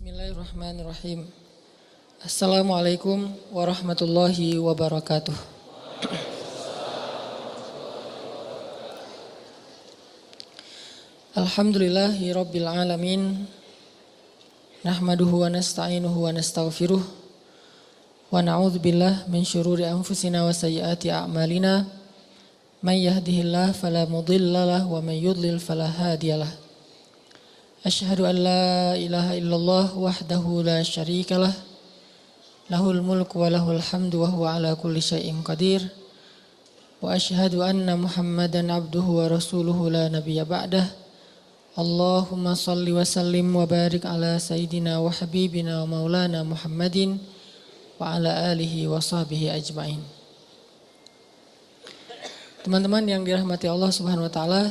Bismillahirrahmanirrahim. Assalamualaikum warahmatullahi wabarakatuh. Alhamdulillahi rabbil alamin. Nahmaduhu wa nasta'inuhu wa nastaghfiruh. Wa na'udzu billahi min syururi anfusina wa sayyiati a'malina. May yahdihillahu fala mudhillalah wa may yudlil fala hadiyalah. Asyhadu an la ilaha illallah wahdahu la syarikalah. Lahul mulku wa lahul hamdu wa huwa ala kulli syai'in qadir. Wa asyhadu anna Muhammadan abduhu wa rasuluhu la nabiyya ba'dah. Allahumma salli wa sallim wa barik ala sayyidina wa habibina wa maulana Muhammadin wa ala alihi wa sahbihi ajma'in. Teman-teman yang dirahmati Allah Subhanahu wa taala,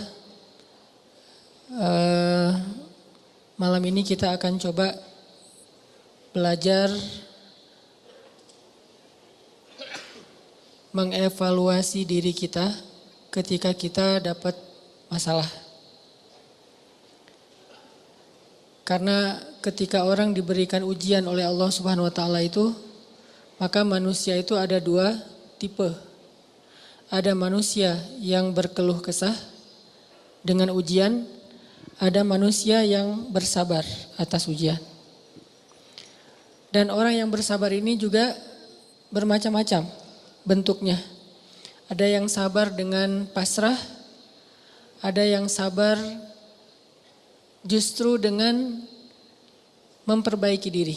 malam ini kita akan coba belajar mengevaluasi diri kita ketika kita dapat masalah. Karena ketika orang diberikan ujian oleh Allah Subhanahu wa taala itu, maka manusia itu ada dua tipe. Ada manusia yang berkeluh kesah dengan ujian, ada manusia yang bersabar atas ujian. Dan orang yang bersabar ini juga bermacam-macam bentuknya. Ada yang sabar dengan pasrah, ada yang sabar justru dengan memperbaiki diri.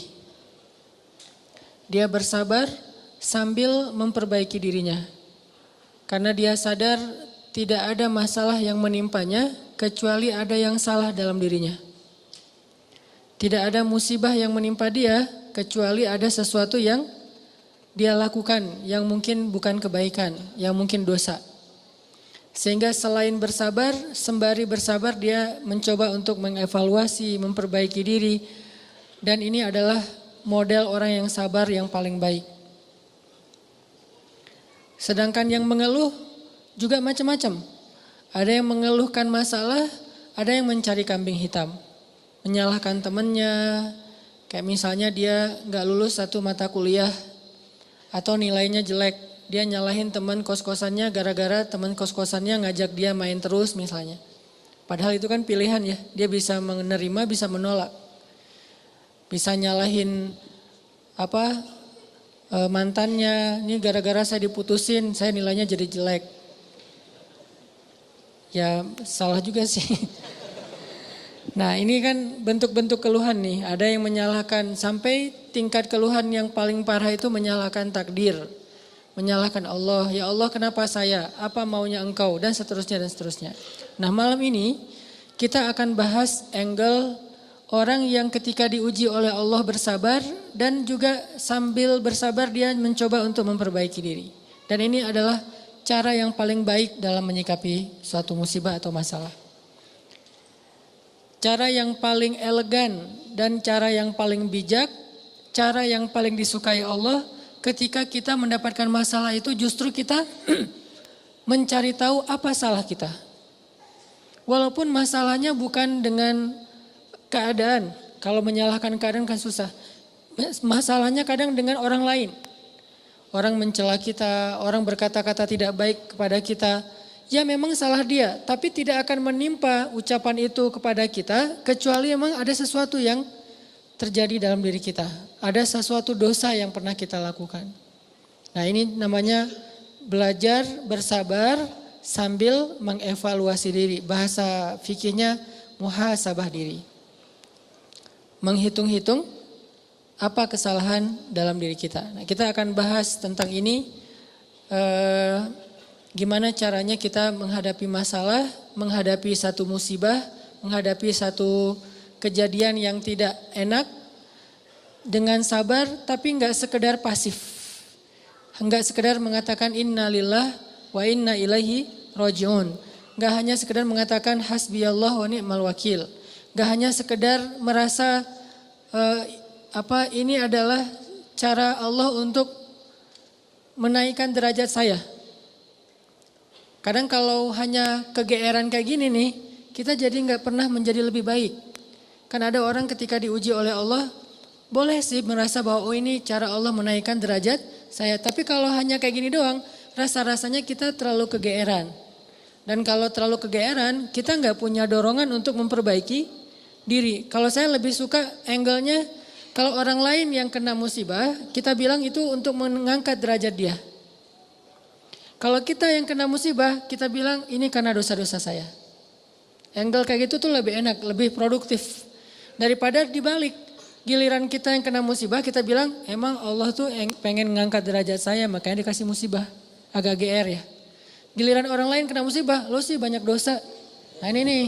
Dia bersabar sambil memperbaiki dirinya. Karena dia sadar tidak ada masalah yang menimpanya kecuali ada yang salah dalam dirinya. Tidak ada musibah yang menimpa dia kecuali ada sesuatu yang dia lakukan yang mungkin bukan kebaikan, yang mungkin dosa. Sehingga selain bersabar, sembari bersabar dia mencoba untuk mengevaluasi, memperbaiki diri. Dan ini adalah model orang yang sabar yang paling baik. Sedangkan yang mengeluh juga macam-macam. Ada yang mengeluhkan masalah, ada yang mencari kambing hitam. Menyalahkan temannya, kayak misalnya dia gak lulus satu mata kuliah atau nilainya jelek. Dia nyalahin teman kos-kosannya gara-gara teman kos-kosannya ngajak dia main terus misalnya. Padahal itu kan pilihan ya, dia bisa menerima, bisa menolak. Bisa nyalahin mantannya, ini gara-gara saya diputusin, saya nilainya jadi jelek. Ya salah juga sih. Nah ini kan bentuk-bentuk keluhan nih. Ada yang menyalahkan sampai tingkat keluhan yang paling parah itu menyalahkan takdir. Menyalahkan Allah. Ya Allah kenapa saya? Apa maunya engkau? Dan seterusnya dan seterusnya. Nah malam ini kita akan bahas angle orang yang ketika diuji oleh Allah bersabar. Dan juga sambil bersabar dia mencoba untuk memperbaiki diri. Dan ini adalah cara yang paling baik dalam menyikapi suatu musibah atau masalah. Cara yang paling elegan dan cara yang paling bijak, cara yang paling disukai Allah ketika kita mendapatkan masalah itu justru kita mencari tahu apa salah kita. Walaupun masalahnya bukan dengan keadaan, kalau menyalahkan keadaan kan susah. Masalahnya kadang dengan orang lain. Orang mencela kita, orang berkata-kata tidak baik kepada kita. Ya memang salah dia, tapi tidak akan menimpa ucapan itu kepada kita kecuali memang ada sesuatu yang terjadi dalam diri kita. Ada sesuatu dosa yang pernah kita lakukan. Nah ini namanya belajar bersabar sambil mengevaluasi diri. Bahasa fikihnya muhasabah diri. Menghitung-hitung apa kesalahan dalam diri kita. Nah, kita akan bahas tentang ini. Gimana caranya kita menghadapi masalah, menghadapi satu musibah, menghadapi satu kejadian yang tidak enak dengan sabar tapi enggak sekedar pasif. Enggak sekedar mengatakan innalillah wa inna ilaihi rajiun. Enggak hanya sekedar mengatakan hasbiyallah wa ni'mal wakil. Enggak hanya sekedar merasa ini adalah cara Allah untuk menaikkan derajat saya. Kadang kalau hanya kegeeran kayak gini nih, kita jadi nggak pernah menjadi lebih baik. Kan ada orang ketika diuji oleh Allah, boleh sih merasa bahwa oh ini cara Allah menaikkan derajat saya. Tapi kalau hanya kayak gini doang, rasa-rasanya kita terlalu kegeeran. Dan kalau terlalu kegeeran, kita nggak punya dorongan untuk memperbaiki diri. Kalau saya lebih suka angle-nya, kalau orang lain yang kena musibah, kita bilang itu untuk mengangkat derajat dia. Kalau kita yang kena musibah, kita bilang ini karena dosa-dosa saya. Angle kayak gitu tuh lebih enak, lebih produktif. Daripada dibalik, giliran kita yang kena musibah, kita bilang emang Allah tuh pengen ngangkat derajat saya, makanya dikasih musibah. Agak GR ya. Giliran orang lain kena musibah, lo sih banyak dosa. Nah ini nih,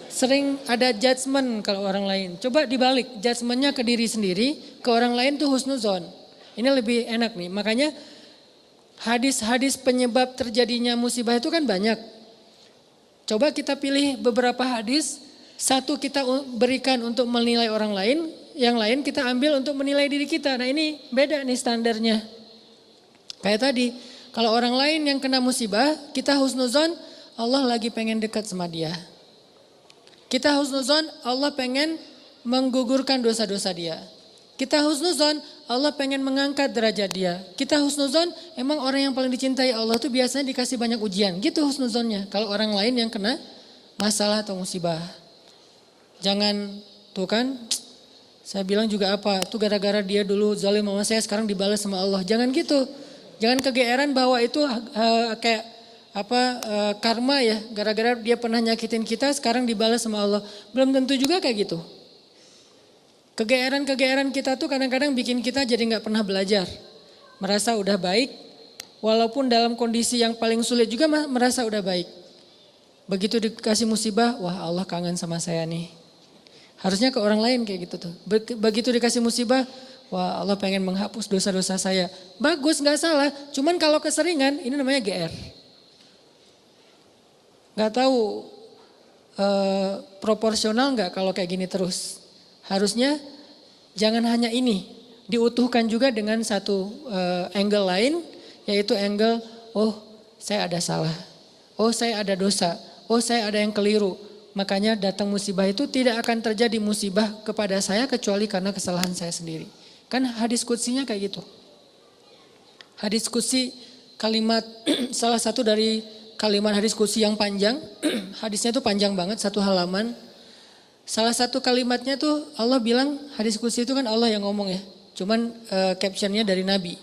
sering ada judgement kalau orang lain. Coba dibalik, judgementnya ke diri sendiri, ke orang lain tuh husnuzon. Ini lebih enak nih, makanya hadis-hadis penyebab terjadinya musibah itu kan banyak. Coba kita pilih beberapa hadis, satu kita berikan untuk menilai orang lain, yang lain kita ambil untuk menilai diri kita. Nah ini beda nih standarnya. Kayak tadi, kalau orang lain yang kena musibah, kita husnuzon, Allah lagi pengen dekat sama dia. Kita husnuzon, Allah pengen menggugurkan dosa-dosa dia. Kita husnuzon, Allah pengen mengangkat derajat dia. Kita husnuzon, emang orang yang paling dicintai Allah tuh biasanya dikasih banyak ujian. Gitu husnuzonnya. Kalau orang lain yang kena masalah atau musibah. Jangan, tuh kan, saya bilang juga apa, tuh gara-gara dia dulu zalim sama saya sekarang dibalas sama Allah. Jangan gitu. Jangan kegeeran bahwa itu kayak karma ya. Gara-gara dia pernah nyakitin kita sekarang dibalas sama Allah. Belum tentu juga kayak gitu. Kegeeran-kegeeran kita tuh kadang-kadang bikin kita jadi gak pernah belajar. Merasa udah baik, walaupun dalam kondisi yang paling sulit juga merasa udah baik. Begitu dikasih musibah, wah Allah kangen sama saya nih. Harusnya ke orang lain kayak gitu tuh. Begitu dikasih musibah, wah Allah pengen menghapus dosa-dosa saya. Bagus gak salah, cuman kalau keseringan ini namanya GR. Gak tahu proporsional gak kalau kayak gini terus. Harusnya jangan hanya ini, diutuhkan juga dengan satu angle lain, yaitu angle, oh saya ada salah, oh saya ada dosa, oh saya ada yang keliru. Makanya datang musibah itu tidak akan terjadi musibah kepada saya kecuali karena kesalahan saya sendiri. Kan hadis qudsinya kayak gitu. Hadis qudsi kalimat, salah satu dari kalimat hadis qudsi yang panjang, hadisnya tuh panjang banget, satu halaman. Salah satu kalimatnya tuh Allah bilang, hadis qudsi itu kan Allah yang ngomong ya. Cuman captionnya dari Nabi.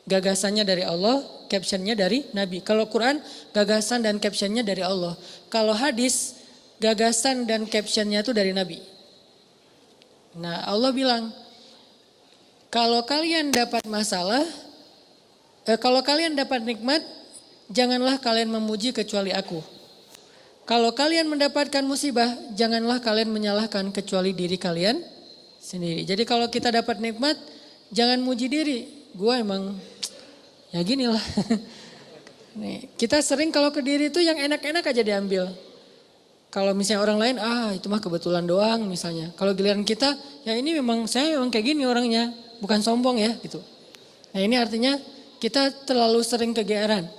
Gagasannya dari Allah, captionnya dari Nabi. Kalau Quran, gagasan dan captionnya dari Allah. Kalau hadis, gagasan dan captionnya tuh dari Nabi. Nah Allah bilang, kalau kalian dapat masalah, kalau kalian dapat nikmat, janganlah kalian memuji kecuali aku. Kalau kalian mendapatkan musibah, janganlah kalian menyalahkan kecuali diri kalian sendiri. Jadi kalau kita dapat nikmat, jangan muji diri. Gua emang ya gini lah. Nih, kita sering kalau ke diri itu yang enak-enak aja diambil. Kalau misalnya orang lain, itu mah kebetulan doang misalnya. Kalau giliran kita, ya ini memang saya memang kayak gini orangnya, bukan sombong ya gitu. Nah ini artinya kita terlalu sering kegeeran.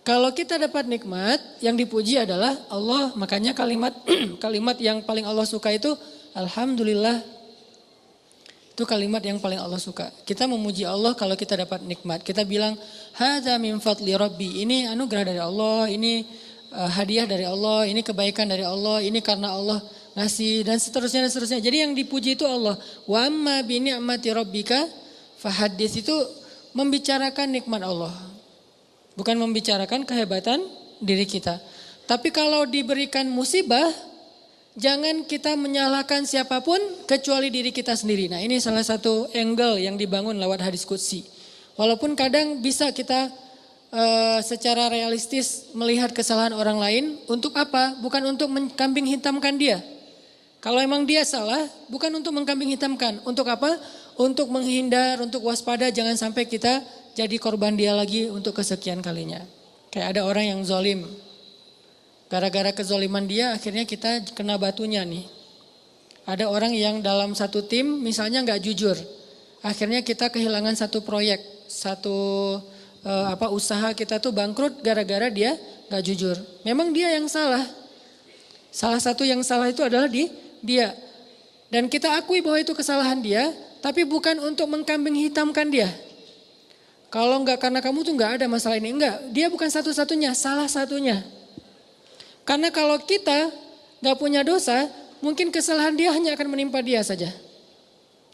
Kalau kita dapat nikmat, yang dipuji adalah Allah. Makanya kalimat kalimat yang paling Allah suka itu Alhamdulillah. Itu kalimat yang paling Allah suka. Kita memuji Allah kalau kita dapat nikmat. Kita bilang, hadza min fadli rabbi. Ini anugerah dari Allah, ini hadiah dari Allah, ini kebaikan dari Allah, ini karena Allah ngasih dan seterusnya dan seterusnya. Jadi yang dipuji itu Allah. Wa amma bi ni'mati rabbika fahaddits, itu membicarakan nikmat Allah. Bukan membicarakan kehebatan diri kita. Tapi kalau diberikan musibah, jangan kita menyalahkan siapapun kecuali diri kita sendiri. Nah ini salah satu angle yang dibangun lewat hadis qudsi. Walaupun kadang bisa kita secara realistis melihat kesalahan orang lain. Untuk apa? Bukan untuk mengkambing hitamkan dia. Kalau emang dia salah, bukan untuk mengkambing hitamkan. Untuk apa? Untuk menghindar, untuk waspada, jangan sampai kita jadi korban dia lagi untuk kesekian kalinya. Kayak ada orang yang zalim. Gara-gara kezoliman dia akhirnya kita kena batunya nih. Ada orang yang dalam satu tim misalnya gak jujur. Akhirnya kita kehilangan satu proyek, satu usaha kita tuh bangkrut gara-gara dia gak jujur. Memang dia yang salah. Salah satu yang salah itu adalah dia. Dan kita akui bahwa itu kesalahan dia, tapi bukan untuk mengkambing hitamkan dia. Kalau enggak karena kamu tuh enggak ada masalah ini. Enggak, dia bukan satu-satunya, salah satunya. Karena kalau kita enggak punya dosa, mungkin kesalahan dia hanya akan menimpa dia saja.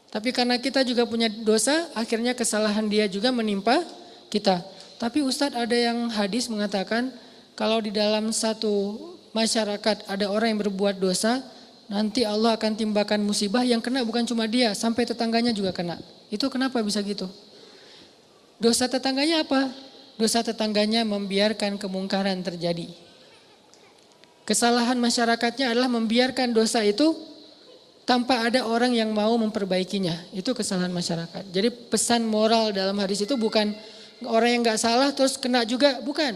Tapi karena kita juga punya dosa, akhirnya kesalahan dia juga menimpa kita. Tapi Ustadz, ada yang hadis mengatakan kalau di dalam satu masyarakat ada orang yang berbuat dosa, nanti Allah akan timbakan musibah yang kena bukan cuma dia, sampai tetangganya juga kena. Itu kenapa bisa gitu? Dosa tetangganya apa? Dosa tetangganya membiarkan kemungkaran terjadi. Kesalahan masyarakatnya adalah membiarkan dosa itu tanpa ada orang yang mau memperbaikinya. Itu kesalahan masyarakat. Jadi pesan moral dalam hadis itu bukan orang yang gak salah terus kena juga, bukan.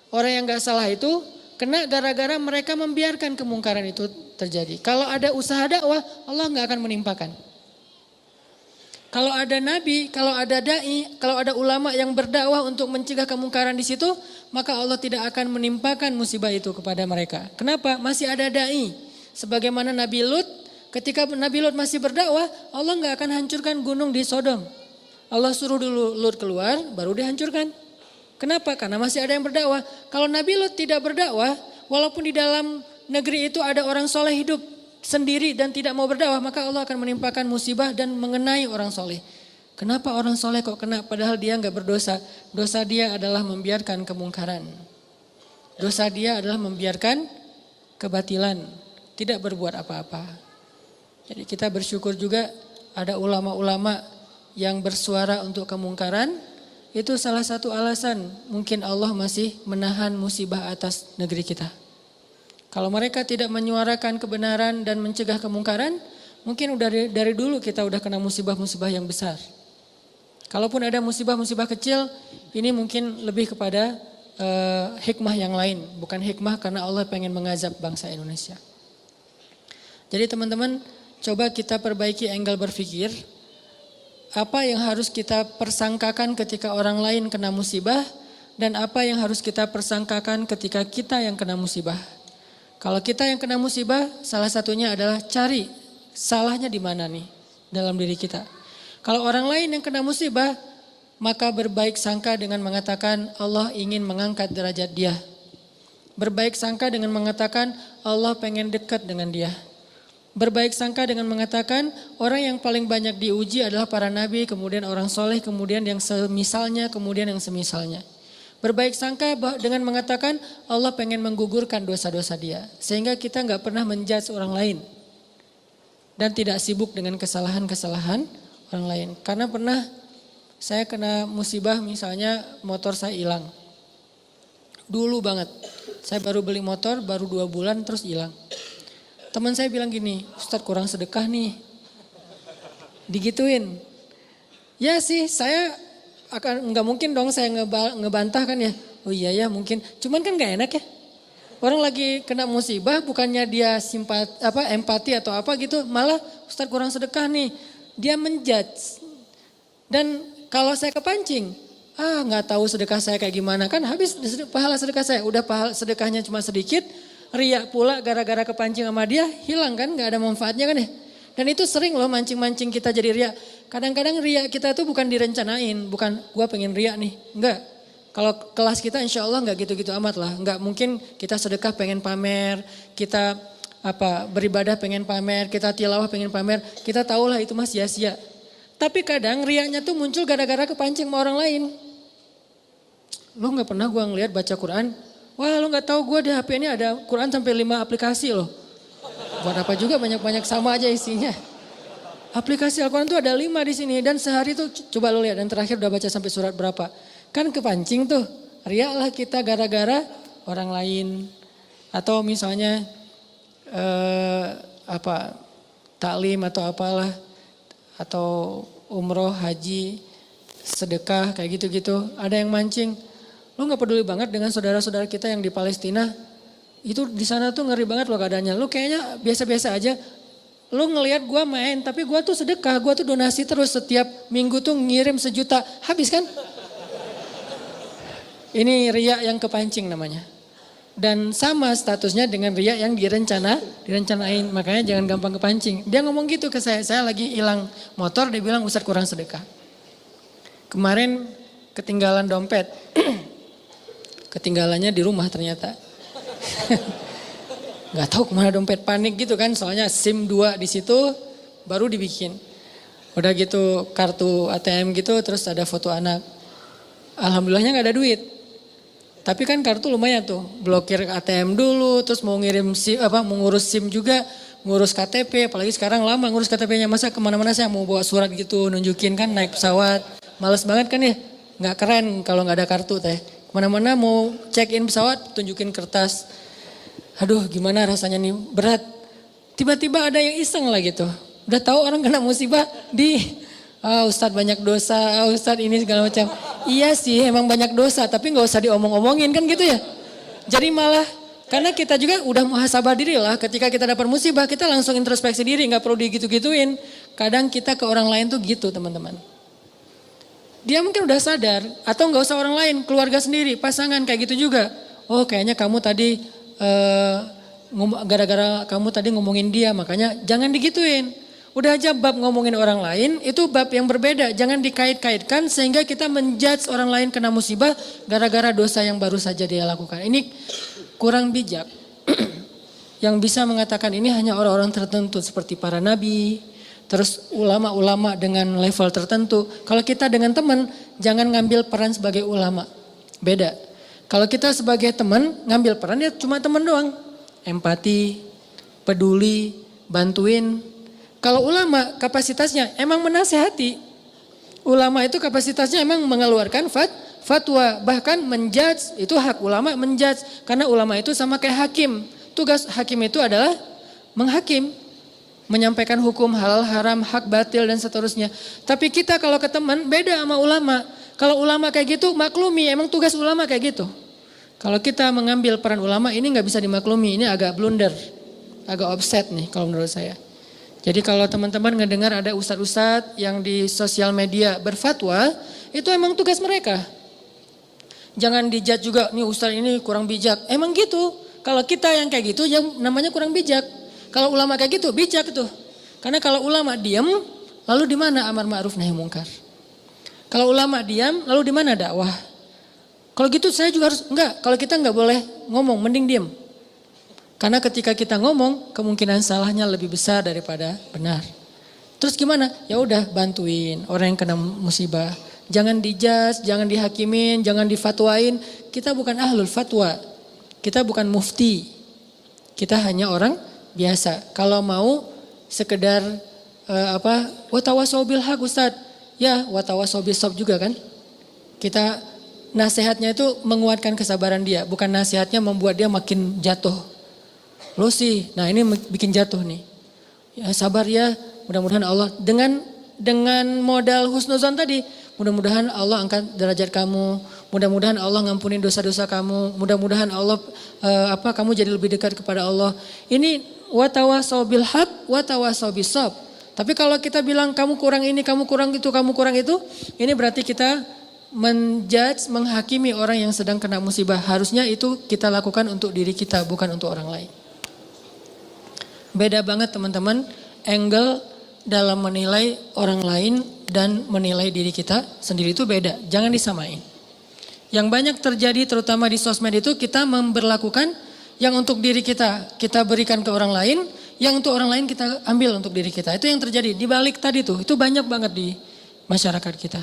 Orang yang gak salah itu kena gara-gara mereka membiarkan kemungkaran itu terjadi. Kalau ada usaha dakwah, Allah gak akan menimpakan. Kalau ada nabi, kalau ada dai, kalau ada ulama yang berdakwah untuk mencegah kemungkaran di situ, maka Allah tidak akan menimpakan musibah itu kepada mereka. Kenapa? Masih ada dai. Sebagaimana Nabi Lut, ketika Nabi Lut masih berdakwah, Allah nggak akan hancurkan gunung di Sodom. Allah suruh dulu Lut keluar, baru dihancurkan. Kenapa? Karena masih ada yang berdakwah. Kalau Nabi Lut tidak berdakwah, walaupun di dalam negeri itu ada orang soleh hidup sendiri dan tidak mau berdakwah, maka Allah akan menimpakan musibah dan mengenai orang soleh. Kenapa orang soleh kok kena padahal dia nggak berdosa? Dosa dia adalah membiarkan kemungkaran. Dosa dia adalah membiarkan kebatilan, tidak berbuat apa-apa. Jadi kita bersyukur juga ada ulama-ulama yang bersuara untuk kemungkaran. Itu salah satu alasan mungkin Allah masih menahan musibah atas negeri kita. Kalau mereka tidak menyuarakan kebenaran dan mencegah kemungkaran, mungkin udah dari dulu kita udah kena musibah-musibah yang besar. Kalaupun ada musibah-musibah kecil, ini mungkin lebih kepada hikmah yang lain. Bukan hikmah karena Allah pengen mengazab bangsa Indonesia. Jadi teman-teman, coba kita perbaiki angle berpikir. Apa yang harus kita persangkakan ketika orang lain kena musibah, dan apa yang harus kita persangkakan ketika kita yang kena musibah. Kalau kita yang kena musibah, salah satunya adalah cari salahnya di mana nih dalam diri kita. Kalau orang lain yang kena musibah, maka berbaik sangka dengan mengatakan Allah ingin mengangkat derajat dia. Berbaik sangka dengan mengatakan Allah pengen dekat dengan dia. Berbaik sangka dengan mengatakan orang yang paling banyak diuji adalah para nabi, kemudian orang soleh, kemudian yang semisalnya, kemudian yang semisalnya. Berbaik sangka dengan mengatakan Allah pengen menggugurkan dosa-dosa dia. Sehingga kita gak pernah menjudge orang lain. Dan tidak sibuk dengan kesalahan-kesalahan orang lain. Karena pernah saya kena musibah misalnya motor saya hilang. Dulu banget. Saya baru beli motor, baru 2 bulan terus hilang. Teman saya bilang gini, Ustadz kurang sedekah nih. Digituin. Ya sih, saya nggak mungkin dong saya ngebantah kan ya. Oh iya ya mungkin. Cuman kan nggak enak ya. Orang lagi kena musibah bukannya dia empati atau apa gitu. Malah Ustadz kurang sedekah nih. Dia menjudge. Dan kalau saya kepancing. Nggak tahu sedekah saya kayak gimana. Kan habis pahala sedekah saya. Udah pahala sedekahnya cuma sedikit. Riak pula gara-gara kepancing sama dia. Hilang kan nggak ada manfaatnya kan ya. Dan itu sering loh mancing-mancing kita jadi riak. Kadang-kadang riak kita tuh bukan direncanain, bukan gua pengen riak nih, enggak. Kalau kelas kita insya Allah enggak gitu-gitu amat lah. Enggak mungkin kita sedekah pengen pamer, kita beribadah pengen pamer, kita tilawah pengen pamer. Kita tahulah itu mah sia-sia. Tapi kadang riaknya tuh muncul gara-gara kepancing sama orang lain. Lo enggak pernah gua ngeliat baca Quran, wah lo enggak tahu gua di HP ini ada Quran sampai 5 aplikasi loh. Buat apa juga banyak-banyak sama aja isinya. Aplikasi Al-Quran tuh ada 5 di sini dan sehari tuh coba lo lihat dan terakhir udah baca sampai surat berapa. Kan kepancing tuh, riaklah kita gara-gara orang lain. Atau misalnya taklim atau apalah. Atau umroh, haji, sedekah kayak gitu-gitu. Ada yang mancing, lo gak peduli banget dengan saudara-saudara kita yang di Palestina. Itu di sana tuh ngeri banget loh keadaannya. Lo kayaknya biasa-biasa aja. Lo ngelihat gue main, tapi gue tuh sedekah, gue tuh donasi terus setiap minggu tuh ngirim 1 juta. Habis kan? Ini riya yang kepancing namanya. Dan sama statusnya dengan riya yang direncanain. Makanya jangan gampang kepancing. Dia ngomong gitu ke saya lagi hilang motor, dia bilang Ustadz kurang sedekah. Kemarin ketinggalan dompet. Ketinggalannya di rumah ternyata. Gak tahu kemana dompet, panik gitu kan, soalnya SIM 2 di situ baru dibikin. Udah gitu kartu ATM gitu, terus ada foto anak. Alhamdulillahnya gak ada duit. Tapi kan kartu lumayan tuh, blokir ATM dulu, terus mau ngirim SIM, mau ngurus SIM juga, ngurus KTP, apalagi sekarang lama ngurus KTP-nya, masa kemana-mana saya mau bawa surat gitu, nunjukin kan naik pesawat. Males banget kan ya, gak keren kalau gak ada kartu teh. Kemana-mana mau check in pesawat, tunjukin kertas. Aduh gimana rasanya nih, berat. Tiba-tiba ada yang iseng lah gitu. Udah tahu orang kena musibah Ustadz banyak dosa, Ustadz ini segala macam. Iya sih emang banyak dosa, tapi gak usah diomong-omongin kan gitu ya. Jadi malah, karena kita juga udah muhasabah diri lah, ketika kita dapat musibah kita langsung introspeksi diri, gak perlu digitu-gituin. Kadang kita ke orang lain tuh gitu teman-teman. Dia mungkin udah sadar, atau gak usah orang lain, keluarga sendiri, pasangan kayak gitu juga. Oh kayaknya kamu tadi, gara-gara kamu tadi ngomongin dia, makanya jangan digituin. Udah aja bab ngomongin orang lain, itu bab yang berbeda. Jangan dikait-kaitkan sehingga kita menjudge orang lain kena musibah gara-gara dosa yang baru saja dia lakukan. Ini kurang bijak. Yang bisa mengatakan ini hanya orang-orang tertentu seperti para nabi, terus ulama-ulama dengan level tertentu. Kalau kita dengan teman, jangan ngambil peran sebagai ulama. Beda. Kalau kita sebagai teman, ngambil peran ya cuma teman doang. Empati, peduli, bantuin. Kalau ulama kapasitasnya emang menasehati. Ulama itu kapasitasnya emang mengeluarkan fatwa. Bahkan menjudge, itu hak ulama menjudge. Karena ulama itu sama kayak hakim. Tugas hakim itu adalah menghakim. Menyampaikan hukum halal haram, hak batil dan seterusnya. Tapi kita kalau ke teman beda sama ulama. Kalau ulama kayak gitu maklumi, emang tugas ulama kayak gitu. Kalau kita mengambil peran ulama ini gak bisa dimaklumi, ini agak blunder. Agak offset nih kalau menurut saya. Jadi kalau teman-teman ngedengar ada ustadz-ustadz yang di sosial media berfatwa, itu emang tugas mereka. Jangan dijudge juga, nih ustadz ini kurang bijak. Emang gitu, kalau kita yang kayak gitu yang namanya kurang bijak. Kalau ulama kayak gitu, bijak tuh. Karena kalau ulama diam, lalu di mana amar ma'ruf nahi mungkar? Kalau ulama diam, lalu di mana dakwah? Kalau gitu saya juga harus, enggak. Kalau kita enggak boleh ngomong, mending diam. Karena ketika kita ngomong, kemungkinan salahnya lebih besar daripada benar. Terus gimana? Ya udah bantuin orang yang kena musibah. Jangan dijudge, jangan dihakimin, jangan difatwain. Kita bukan ahlul fatwa. Kita bukan mufti. Kita hanya orang biasa. Kalau mau sekedar watawasau bil haq Ustaz. Ya, watawasau bis sabr juga kan. Kita nasihatnya itu menguatkan kesabaran dia, bukan nasihatnya membuat dia makin jatuh. Lo sih, nah ini bikin jatuh nih. Ya sabar ya, mudah-mudahan Allah dengan modal husnuzon tadi, mudah-mudahan Allah angkat derajat kamu, mudah-mudahan Allah ngampunin dosa-dosa kamu, mudah-mudahan Allah kamu jadi lebih dekat kepada Allah. Ini watawasau bil haq, watawasau bis sabr. Tapi kalau kita bilang kamu kurang ini, kamu kurang itu, kamu kurang itu, ini berarti kita menjudge, menghakimi orang yang sedang kena musibah. Harusnya itu kita lakukan untuk diri kita, bukan untuk orang lain. Beda banget teman-teman, angle dalam menilai orang lain dan menilai diri kita sendiri itu beda. Jangan disamain. Yang banyak terjadi terutama di sosmed itu kita memberlakukan yang untuk diri kita berikan ke orang lain, yang untuk orang lain kita ambil untuk diri kita. Itu yang terjadi di balik tadi tuh, itu banyak banget di masyarakat kita.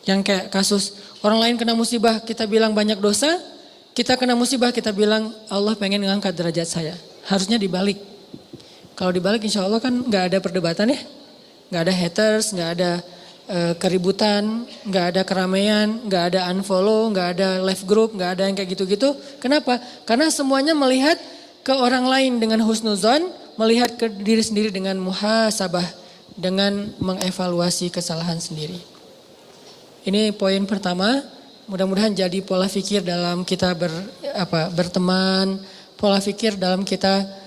Yang kayak kasus orang lain kena musibah kita bilang banyak dosa, kita kena musibah kita bilang Allah pengen ngangkat derajat saya. Harusnya dibalik. Kalau dibalik insya Allah kan gak ada perdebatan ya. Gak ada haters, gak ada keributan, gak ada keramaian, gak ada unfollow, gak ada left group, gak ada yang kayak gitu-gitu. Kenapa? Karena semuanya melihat ke orang lain dengan husnuzon, melihat ke diri sendiri dengan muhasabah, dengan mengevaluasi kesalahan sendiri. Ini poin pertama, mudah-mudahan jadi pola pikir dalam kita berteman, pola pikir dalam kita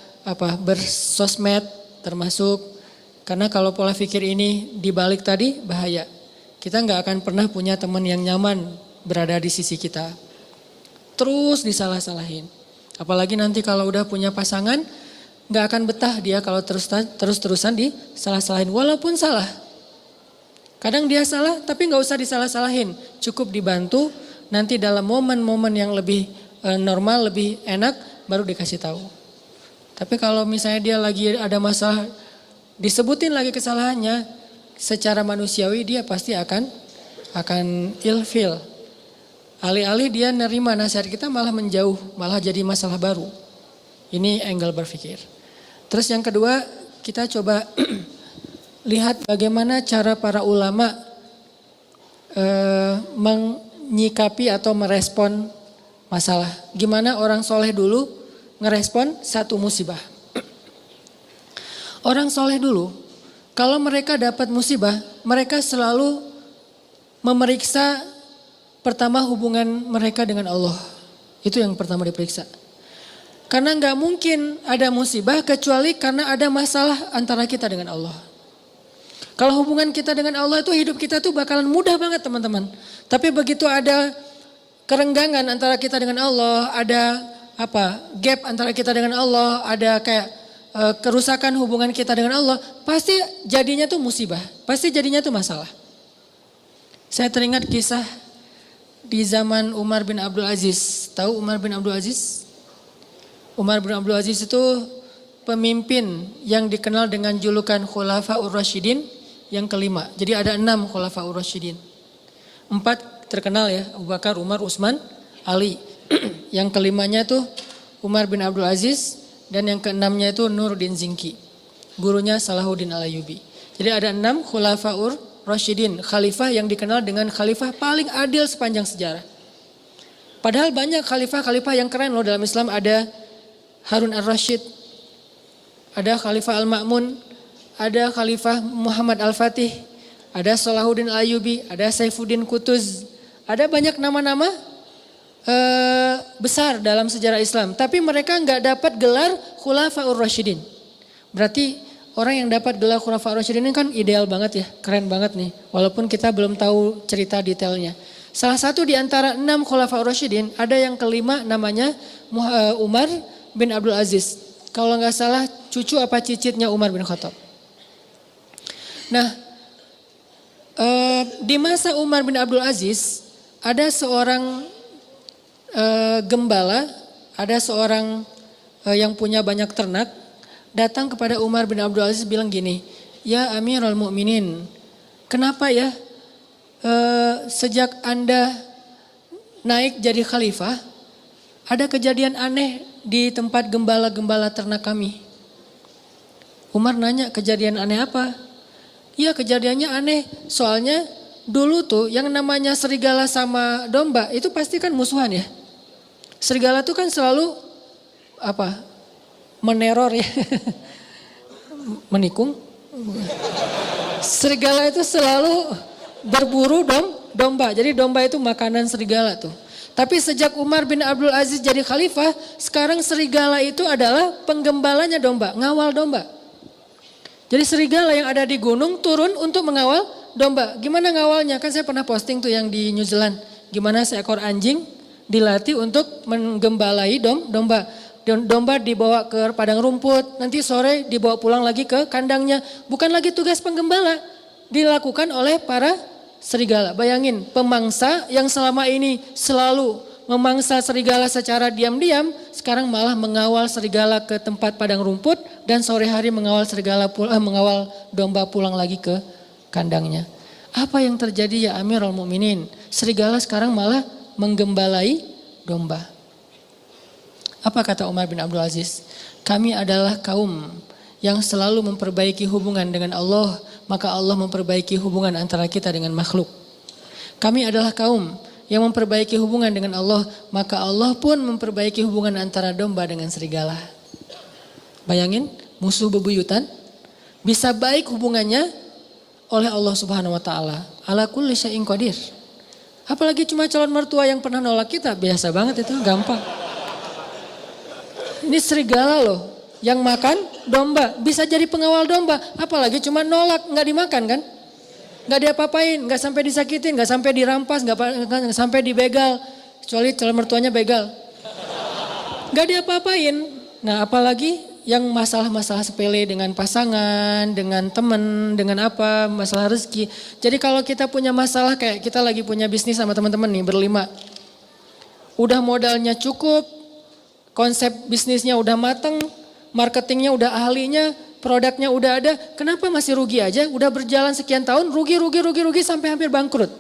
bersosmed termasuk, karena kalau pola pikir ini dibalik tadi bahaya. Kita nggak akan pernah punya teman yang nyaman berada di sisi kita. Terus disalah-salahin. Apalagi nanti kalau udah punya pasangan, nggak akan betah dia kalau terus-terusan disalah-salahin. Walaupun salah. Kadang dia salah tapi nggak usah disalah-salahin. Cukup dibantu, nanti dalam momen-momen yang lebih normal, lebih enak, baru dikasih tahu. Tapi kalau misalnya dia lagi ada masalah, disebutin lagi kesalahannya, secara manusiawi dia pasti akan ilfil. Alih-alih dia nerima nasihat kita malah menjauh, malah jadi masalah baru. Ini angle berpikir. Terus yang kedua, kita coba lihat bagaimana cara para ulama menyikapi atau merespon masalah. Gimana orang soleh dulu ngerespon satu musibah. Orang soleh dulu, kalau mereka dapat musibah, mereka selalu memeriksa pertama hubungan mereka dengan Allah. Itu yang pertama diperiksa. Karena nggak mungkin ada musibah kecuali karena ada masalah antara kita dengan Allah. Kalau hubungan kita dengan Allah itu hidup kita tuh bakalan mudah banget teman-teman. Tapi begitu ada kerenggangan antara kita dengan Allah, ada gap antara kita dengan Allah, ada kayak kerusakan hubungan kita dengan Allah, pasti jadinya tuh musibah, pasti jadinya tuh masalah. Saya teringat kisah di zaman Umar bin Abdul Aziz. Tahu Umar bin Abdul Aziz? Umar bin Abdul Aziz itu pemimpin yang dikenal dengan julukan Khulafaur Rasyidin yang kelima. Jadi ada 6 Khulafaur Rasyidin. 4 terkenal ya, Abu Bakar, Umar, Utsman, Ali. Yang kelimanya tuh Umar bin Abdul Aziz. Dan yang keenamnya itu Nuruddin Zinki. Gurunya Salahuddin Al-Ayyubi. Jadi ada 6 Khulafaur Rasyidin. Khalifah yang dikenal dengan khalifah paling adil sepanjang sejarah. Padahal banyak khalifah-khalifah yang keren loh dalam Islam. Ada Harun Ar-Rasyid. Ada Khalifah Al-Ma'mun. Ada Khalifah Muhammad Al-Fatih. Ada Salahuddin Al-Ayyubi. Ada Saifuddin Qutuz. Ada banyak nama-nama besar dalam sejarah Islam, tapi mereka nggak dapat gelar Khulafaur Rasyidin. Berarti orang yang dapat gelar Khulafaur Rasyidin ini kan ideal banget ya, keren banget nih. Walaupun kita belum tahu cerita detailnya. Salah satu di antara 6 Khulafaur Rasyidin, ada yang kelima namanya Umar bin Abdul Aziz. Kalau nggak salah cucu apa cicitnya Umar bin Khattab. Nah, di masa Umar bin Abdul Aziz ada seorang gembala, ada seorang yang punya banyak ternak, datang kepada Umar bin Abdul Aziz bilang gini, ya Amirul Mukminin, kenapa ya sejak Anda naik jadi khalifah, ada kejadian aneh di tempat gembala-gembala ternak kami. Umar nanya, kejadian aneh apa? Ya kejadiannya aneh, soalnya dulu tuh yang namanya serigala sama domba itu pasti kan musuhan ya. Serigala itu kan selalu meneror ya, menikung. Serigala itu selalu berburu domba, jadi domba itu makanan serigala tuh. Tapi sejak Umar bin Abdul Aziz jadi khalifah, sekarang serigala itu adalah penggembalanya domba, ngawal domba. Jadi serigala yang ada di gunung turun untuk mengawal domba. Gimana ngawalnya? Kan saya pernah posting tuh yang di New Zealand. Gimana seekor anjing dilatih untuk menggembalai domba. Domba dibawa ke padang rumput, nanti sore dibawa pulang lagi ke kandangnya. Bukan lagi tugas penggembala, dilakukan oleh para serigala. Bayangin, pemangsa yang selama ini selalu memangsa serigala secara diam-diam, sekarang malah mengawal serigala ke tempat padang rumput dan sore hari mengawal mengawal domba pulang lagi ke kandangnya. Apa yang terjadi ya Amirul Mukminin? Serigala sekarang malah menggembalai domba. Apa kata Umar bin Abdul Aziz? Kami adalah kaum yang selalu memperbaiki hubungan dengan Allah, maka Allah memperbaiki hubungan antara kita dengan makhluk. Kami adalah kaum yang memperbaiki hubungan dengan Allah, maka Allah pun memperbaiki hubungan antara domba dengan serigala. Bayangin, musuh bebuyutan bisa baik hubungannya oleh Allah Subhanahu wa taala. Ala kulli syai'in qadir. Apalagi cuma calon mertua yang pernah nolak kita, biasa banget itu, gampang. Ini serigala loh, yang makan domba, bisa jadi pengawal domba. Apalagi cuma nolak, nggak dimakan kan? Nggak diapa-apain, nggak sampai disakitin, nggak sampai dirampas, nggak sampai dibegal. Kecuali calon mertuanya begal. Gak diapa-apain. Nah apalagi yang masalah-masalah sepele dengan pasangan, dengan teman, dengan apa, masalah rezeki. Jadi kalau kita punya masalah kayak kita lagi punya bisnis sama teman-teman nih berlima. Udah modalnya cukup, konsep bisnisnya udah mateng, marketingnya udah ahlinya, produknya udah ada. Kenapa masih rugi aja? Udah berjalan sekian tahun rugi sampai hampir bangkrut.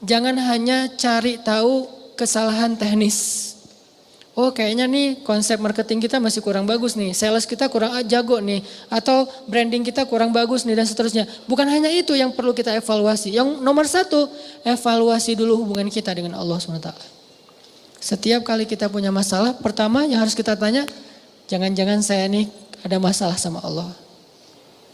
Jangan hanya cari tahu kesalahan teknis. Oh kayaknya nih konsep marketing kita masih kurang bagus nih, sales kita kurang jago nih, atau branding kita kurang bagus nih dan seterusnya. Bukan hanya itu yang perlu kita evaluasi. Yang nomor satu, evaluasi dulu hubungan kita dengan Allah SWT. Setiap kali kita punya masalah, pertama yang harus kita tanya, jangan-jangan saya nih ada masalah sama Allah.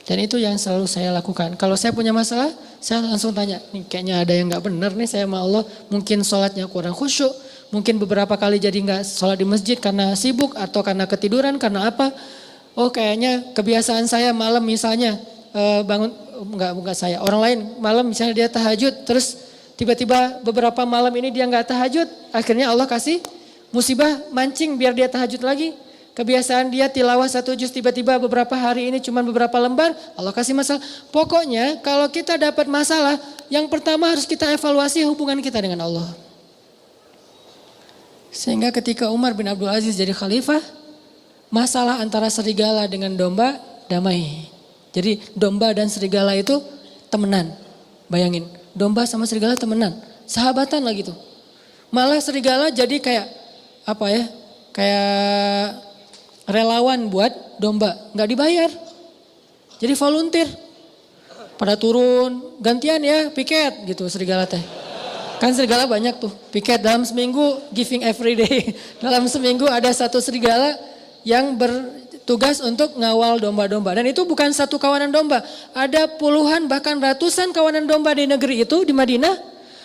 Dan itu yang selalu saya lakukan. Kalau saya punya masalah, saya langsung tanya, nih kayaknya ada yang gak benar nih saya sama Allah. Mungkin sholatnya kurang khusyuk, mungkin beberapa kali jadi gak sholat di masjid karena sibuk atau karena ketiduran, karena apa. Oh kayaknya kebiasaan saya malam misalnya bangun, enggak saya, orang lain malam misalnya dia tahajud, terus tiba-tiba beberapa malam ini dia gak tahajud, akhirnya Allah kasih musibah mancing biar dia tahajud lagi. Kebiasaan dia tilawah 1 juz, tiba-tiba beberapa hari ini cuma beberapa lembar, Allah kasih masalah. Pokoknya kalau kita dapat masalah, yang pertama harus kita evaluasi hubungan kita dengan Allah. Sehingga ketika Umar bin Abdul Aziz jadi khalifah, masalah antara serigala dengan domba damai. Jadi domba dan serigala itu temenan. Bayangin, domba sama serigala temenan, sahabatan lah gitu. Malah serigala jadi kayak apa ya? Kayak relawan buat domba, nggak dibayar. Jadi volunteer. Pada turun, gantian ya piket gitu serigala teh. Kan serigala banyak tuh, piket dalam seminggu giving every day. Dalam seminggu ada 1 serigala yang bertugas untuk ngawal domba-domba. Dan itu bukan 1 kawanan domba, ada puluhan bahkan ratusan kawanan domba di negeri itu, di Madinah.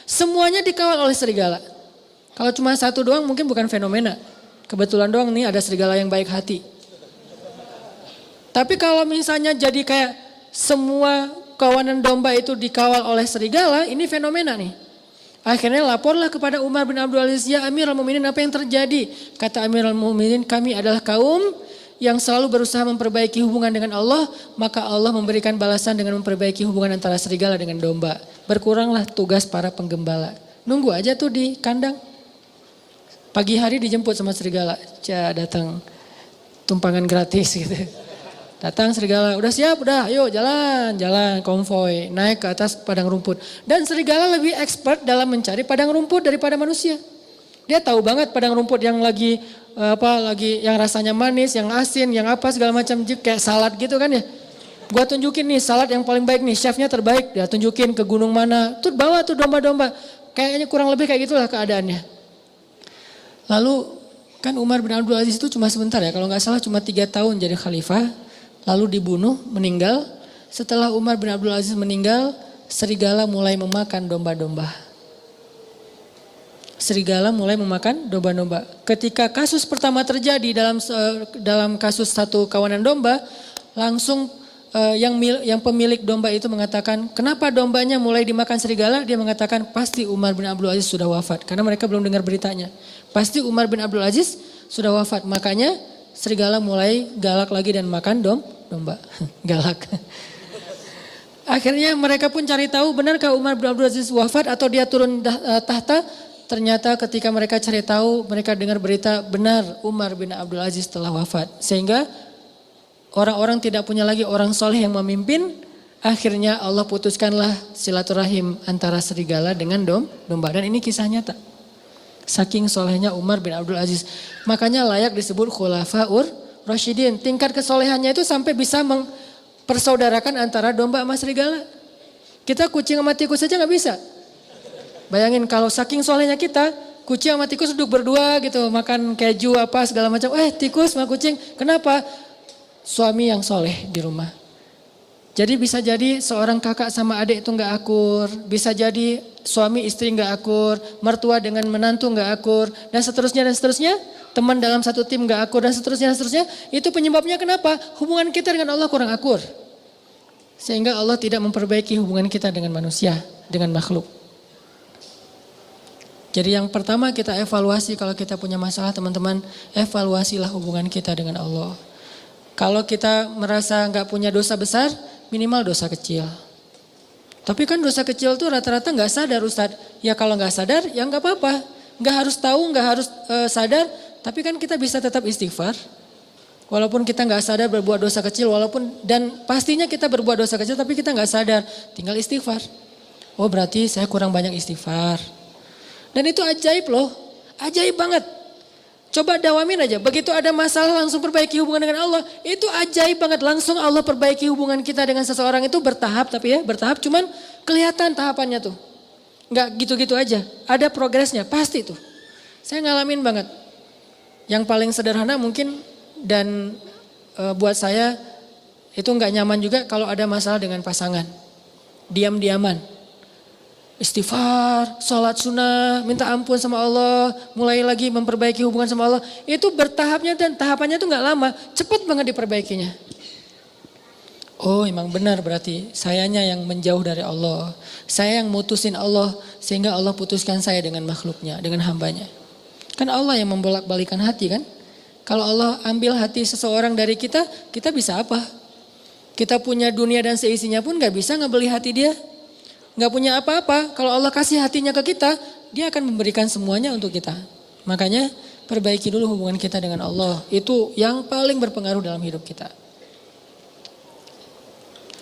Semuanya dikawal oleh serigala. Kalau cuma 1 doang mungkin bukan fenomena. Kebetulan doang nih ada serigala yang baik hati. Tapi kalau misalnya jadi kayak semua kawanan domba itu dikawal oleh serigala, ini fenomena nih. Akhirnya laporlah kepada Umar bin Abdul Aziz, ya Amirul Mukminin apa yang terjadi? Kata Amirul Mukminin, kami adalah kaum yang selalu berusaha memperbaiki hubungan dengan Allah, maka Allah memberikan balasan dengan memperbaiki hubungan antara serigala dengan domba. Berkuranglah tugas para penggembala. Nunggu aja tuh di kandang. Pagi hari dijemput sama serigala, datang tumpangan gratis gitu. Datang serigala, udah siap, udah ayo jalan konvoy, naik ke atas padang rumput. Dan serigala lebih expert dalam mencari padang rumput daripada manusia. Dia tahu banget padang rumput yang lagi yang rasanya manis, yang asin, yang apa segala macam, kayak salad gitu kan ya. Gua tunjukin nih salad yang paling baik nih, chefnya terbaik, dia tunjukin ke gunung mana, tuh bawa tuh domba-domba. Kayaknya kurang lebih kayak gitulah keadaannya. Lalu kan Umar bin Abdul Aziz itu cuma sebentar ya, kalau nggak salah cuma 3 tahun jadi khalifah, lalu dibunuh, meninggal. Setelah Umar bin Abdul Aziz meninggal, serigala mulai memakan domba-domba. Serigala mulai memakan domba-domba. Ketika kasus pertama terjadi dalam kasus 1 kawanan domba, langsung yang pemilik domba itu mengatakan, kenapa dombanya mulai dimakan serigala? Dia mengatakan pasti Umar bin Abdul Aziz sudah wafat, karena mereka belum dengar beritanya. Pasti Umar bin Abdul Aziz sudah wafat, makanya serigala mulai galak lagi dan makan domba. Galak. Akhirnya mereka pun cari tahu benarkah Umar bin Abdul Aziz wafat atau dia turun tahta. Ternyata ketika mereka cari tahu, mereka dengar berita benar Umar bin Abdul Aziz telah wafat. Sehingga orang-orang tidak punya lagi orang soleh yang memimpin. Akhirnya Allah putuskanlah silaturahim antara serigala dengan domba. Dan ini kisah nyata. Saking solehnya Umar bin Abdul Aziz. Makanya layak disebut khulafaur rasyidin. Tingkat kesolehannya itu sampai bisa mempersaudarakan antara domba sama serigala. Kita kucing sama tikus saja gak bisa. Bayangin kalau saking solehnya kita, kucing sama tikus duduk berdua gitu. Makan keju apa segala macam. Tikus sama kucing. Kenapa? Suami yang soleh di rumah. Jadi bisa jadi seorang kakak sama adik itu gak akur. Bisa jadi suami istri gak akur. Mertua dengan menantu gak akur. Dan seterusnya dan seterusnya. Teman dalam satu tim gak akur dan seterusnya dan seterusnya. Itu penyebabnya kenapa? Hubungan kita dengan Allah kurang akur. Sehingga Allah tidak memperbaiki hubungan kita dengan manusia. Dengan makhluk. Jadi yang pertama kita evaluasi kalau kita punya masalah teman-teman, evaluasilah hubungan kita dengan Allah. Kalau kita merasa nggak punya dosa besar, minimal dosa kecil. Tapi kan dosa kecil tuh rata-rata nggak sadar Ustadz. Ya kalau nggak sadar ya nggak apa-apa. Nggak harus tahu, nggak harus sadar. Tapi kan kita bisa tetap istighfar. Walaupun kita nggak sadar berbuat dosa kecil, dan pastinya kita berbuat dosa kecil tapi kita nggak sadar. Tinggal istighfar. Oh berarti saya kurang banyak istighfar. Dan itu ajaib loh, ajaib banget. Coba dawamin aja, begitu ada masalah langsung perbaiki hubungan dengan Allah. Itu ajaib banget, langsung Allah perbaiki hubungan kita dengan seseorang itu bertahap. Tapi ya bertahap cuman kelihatan tahapannya tuh. Nggak gitu-gitu aja, ada progresnya pasti tuh. Saya ngalamin banget. Yang paling sederhana mungkin dan buat saya itu nggak nyaman juga kalau ada masalah dengan pasangan. Diam-diaman. Istighfar, sholat sunnah, minta ampun sama Allah, mulai lagi memperbaiki hubungan sama Allah. Itu bertahapnya dan tahapannya itu gak lama, cepat banget diperbaikinya. Oh emang benar berarti sayanya yang menjauh dari Allah. Saya yang mutusin Allah sehingga Allah putuskan saya dengan makhluknya, dengan hambanya. Kan Allah yang membolak-balikan hati kan. Kalau Allah ambil hati seseorang dari kita, kita bisa apa? Kita punya dunia dan seisinya pun gak bisa ngebeli hati dia. Gak punya apa-apa, kalau Allah kasih hatinya ke kita, dia akan memberikan semuanya untuk kita. Makanya perbaiki dulu hubungan kita dengan Allah. Itu yang paling berpengaruh dalam hidup kita.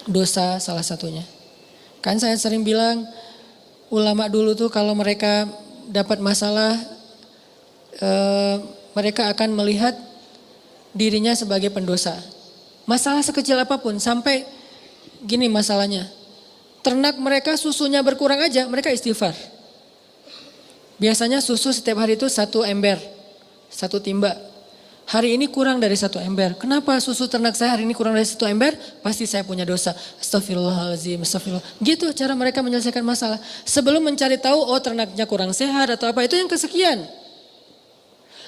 Dosa salah satunya. Kan saya sering bilang, ulama dulu tuh kalau mereka dapat masalah, mereka akan melihat dirinya sebagai pendosa. Masalah sekecil apapun, sampai gini masalahnya. Ternak mereka susunya berkurang aja, mereka istighfar. Biasanya susu setiap hari itu 1 ember, 1 timba. Hari ini kurang dari 1 ember. Kenapa susu ternak saya hari ini kurang dari 1 ember? Pasti saya punya dosa. Astagfirullahaladzim, astagfirullah. Gitu cara mereka menyelesaikan masalah. Sebelum mencari tahu, oh ternaknya kurang sehat atau apa, itu yang kesekian.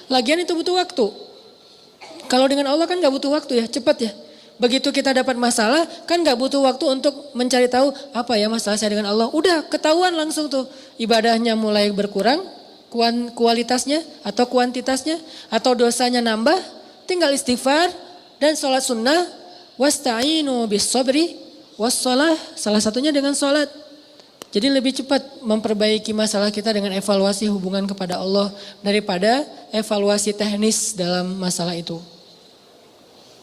Lagian itu butuh waktu. Kalau dengan Allah kan gak butuh waktu ya, cepat ya. Begitu kita dapat masalah kan gak butuh waktu untuk mencari tahu apa ya masalah saya dengan Allah. Udah ketahuan langsung tuh ibadahnya mulai berkurang kualitasnya atau kuantitasnya atau dosanya nambah. Tinggal istighfar dan sholat sunnah. Wasta'inu bis sabri wassalah, salah satunya dengan sholat. Jadi lebih cepat memperbaiki masalah kita dengan evaluasi hubungan kepada Allah daripada evaluasi teknis dalam masalah itu.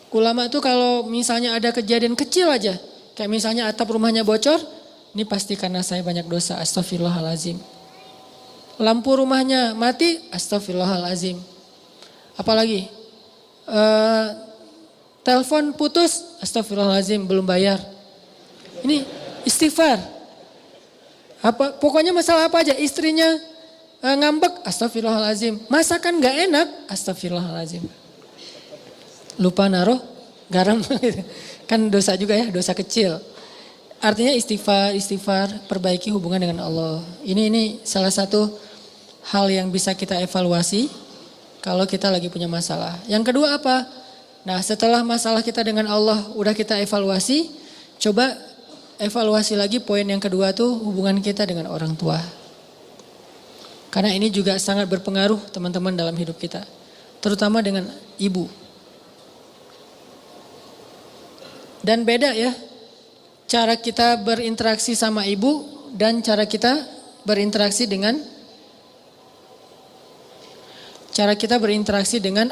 Ulama tuh kalau misalnya ada kejadian kecil aja, kayak misalnya atap rumahnya bocor, ini pasti karena saya banyak dosa, astagfirullahalazim. Lampu rumahnya mati, astagfirullahalazim. Apalagi, telepon putus, astagfirullahalazim, belum bayar. Ini istighfar. Pokoknya masalah apa aja, istrinya ngambek, astagfirullahalazim. Masakan gak enak, astagfirullahalazim. Lupa naruh garam, kan dosa juga ya, dosa kecil. Artinya istighfar, perbaiki hubungan dengan Allah. Ini salah satu hal yang bisa kita evaluasi kalau kita lagi punya masalah. Yang kedua apa? Nah setelah masalah kita dengan Allah udah kita evaluasi, coba evaluasi lagi poin yang kedua tuh hubungan kita dengan orang tua. Karena ini juga sangat berpengaruh teman-teman dalam hidup kita. Terutama dengan ibu. Dan beda ya, cara kita berinteraksi sama ibu dan cara kita berinteraksi dengan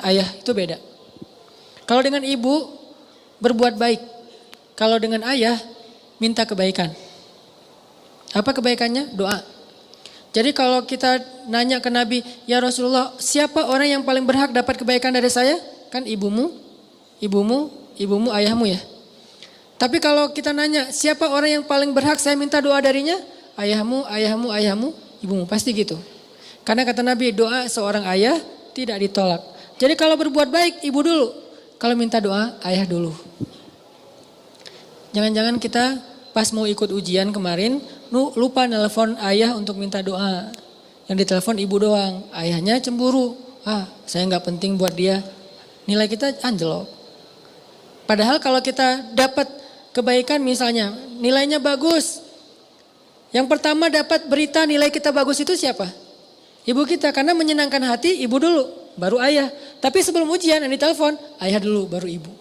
ayah itu beda. Kalau dengan ibu berbuat baik, kalau dengan ayah minta kebaikan. Apa kebaikannya? Doa. Jadi kalau kita nanya ke Nabi, ya Rasulullah, siapa orang yang paling berhak dapat kebaikan dari saya? Kan ibumu, ayahmu ya. Tapi kalau kita nanya siapa orang yang paling berhak saya minta doa darinya? Ayahmu, ibumu. Pasti gitu. Karena kata Nabi doa seorang ayah tidak ditolak. Jadi kalau berbuat baik ibu dulu. Kalau minta doa ayah dulu. Jangan-jangan kita pas mau ikut ujian kemarin lupa nelpon ayah untuk minta doa. Yang ditelepon ibu doang. Ayahnya cemburu. Saya gak penting buat dia. Nilai kita anjlok. Padahal kalau kita dapat kebaikan misalnya, nilainya bagus. Yang pertama dapat berita nilai kita bagus itu siapa? Ibu kita, karena menyenangkan hati ibu dulu, baru ayah. Tapi sebelum ujian yang ditelepon, ayah dulu, baru ibu.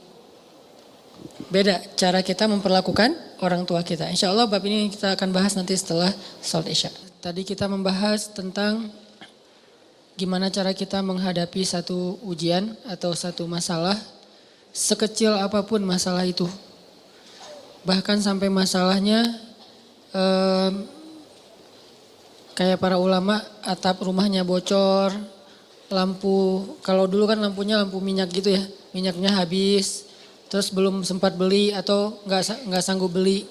Beda cara kita memperlakukan orang tua kita. Insya Allah bab ini kita akan bahas nanti setelah salat Isya. Tadi kita membahas tentang gimana cara kita menghadapi satu ujian atau satu masalah. Sekecil apapun masalah itu. Bahkan sampai masalahnya kayak para ulama, atap rumahnya bocor, lampu, kalau dulu kan lampunya lampu minyak gitu ya, minyaknya habis, terus belum sempat beli atau nggak sanggup beli.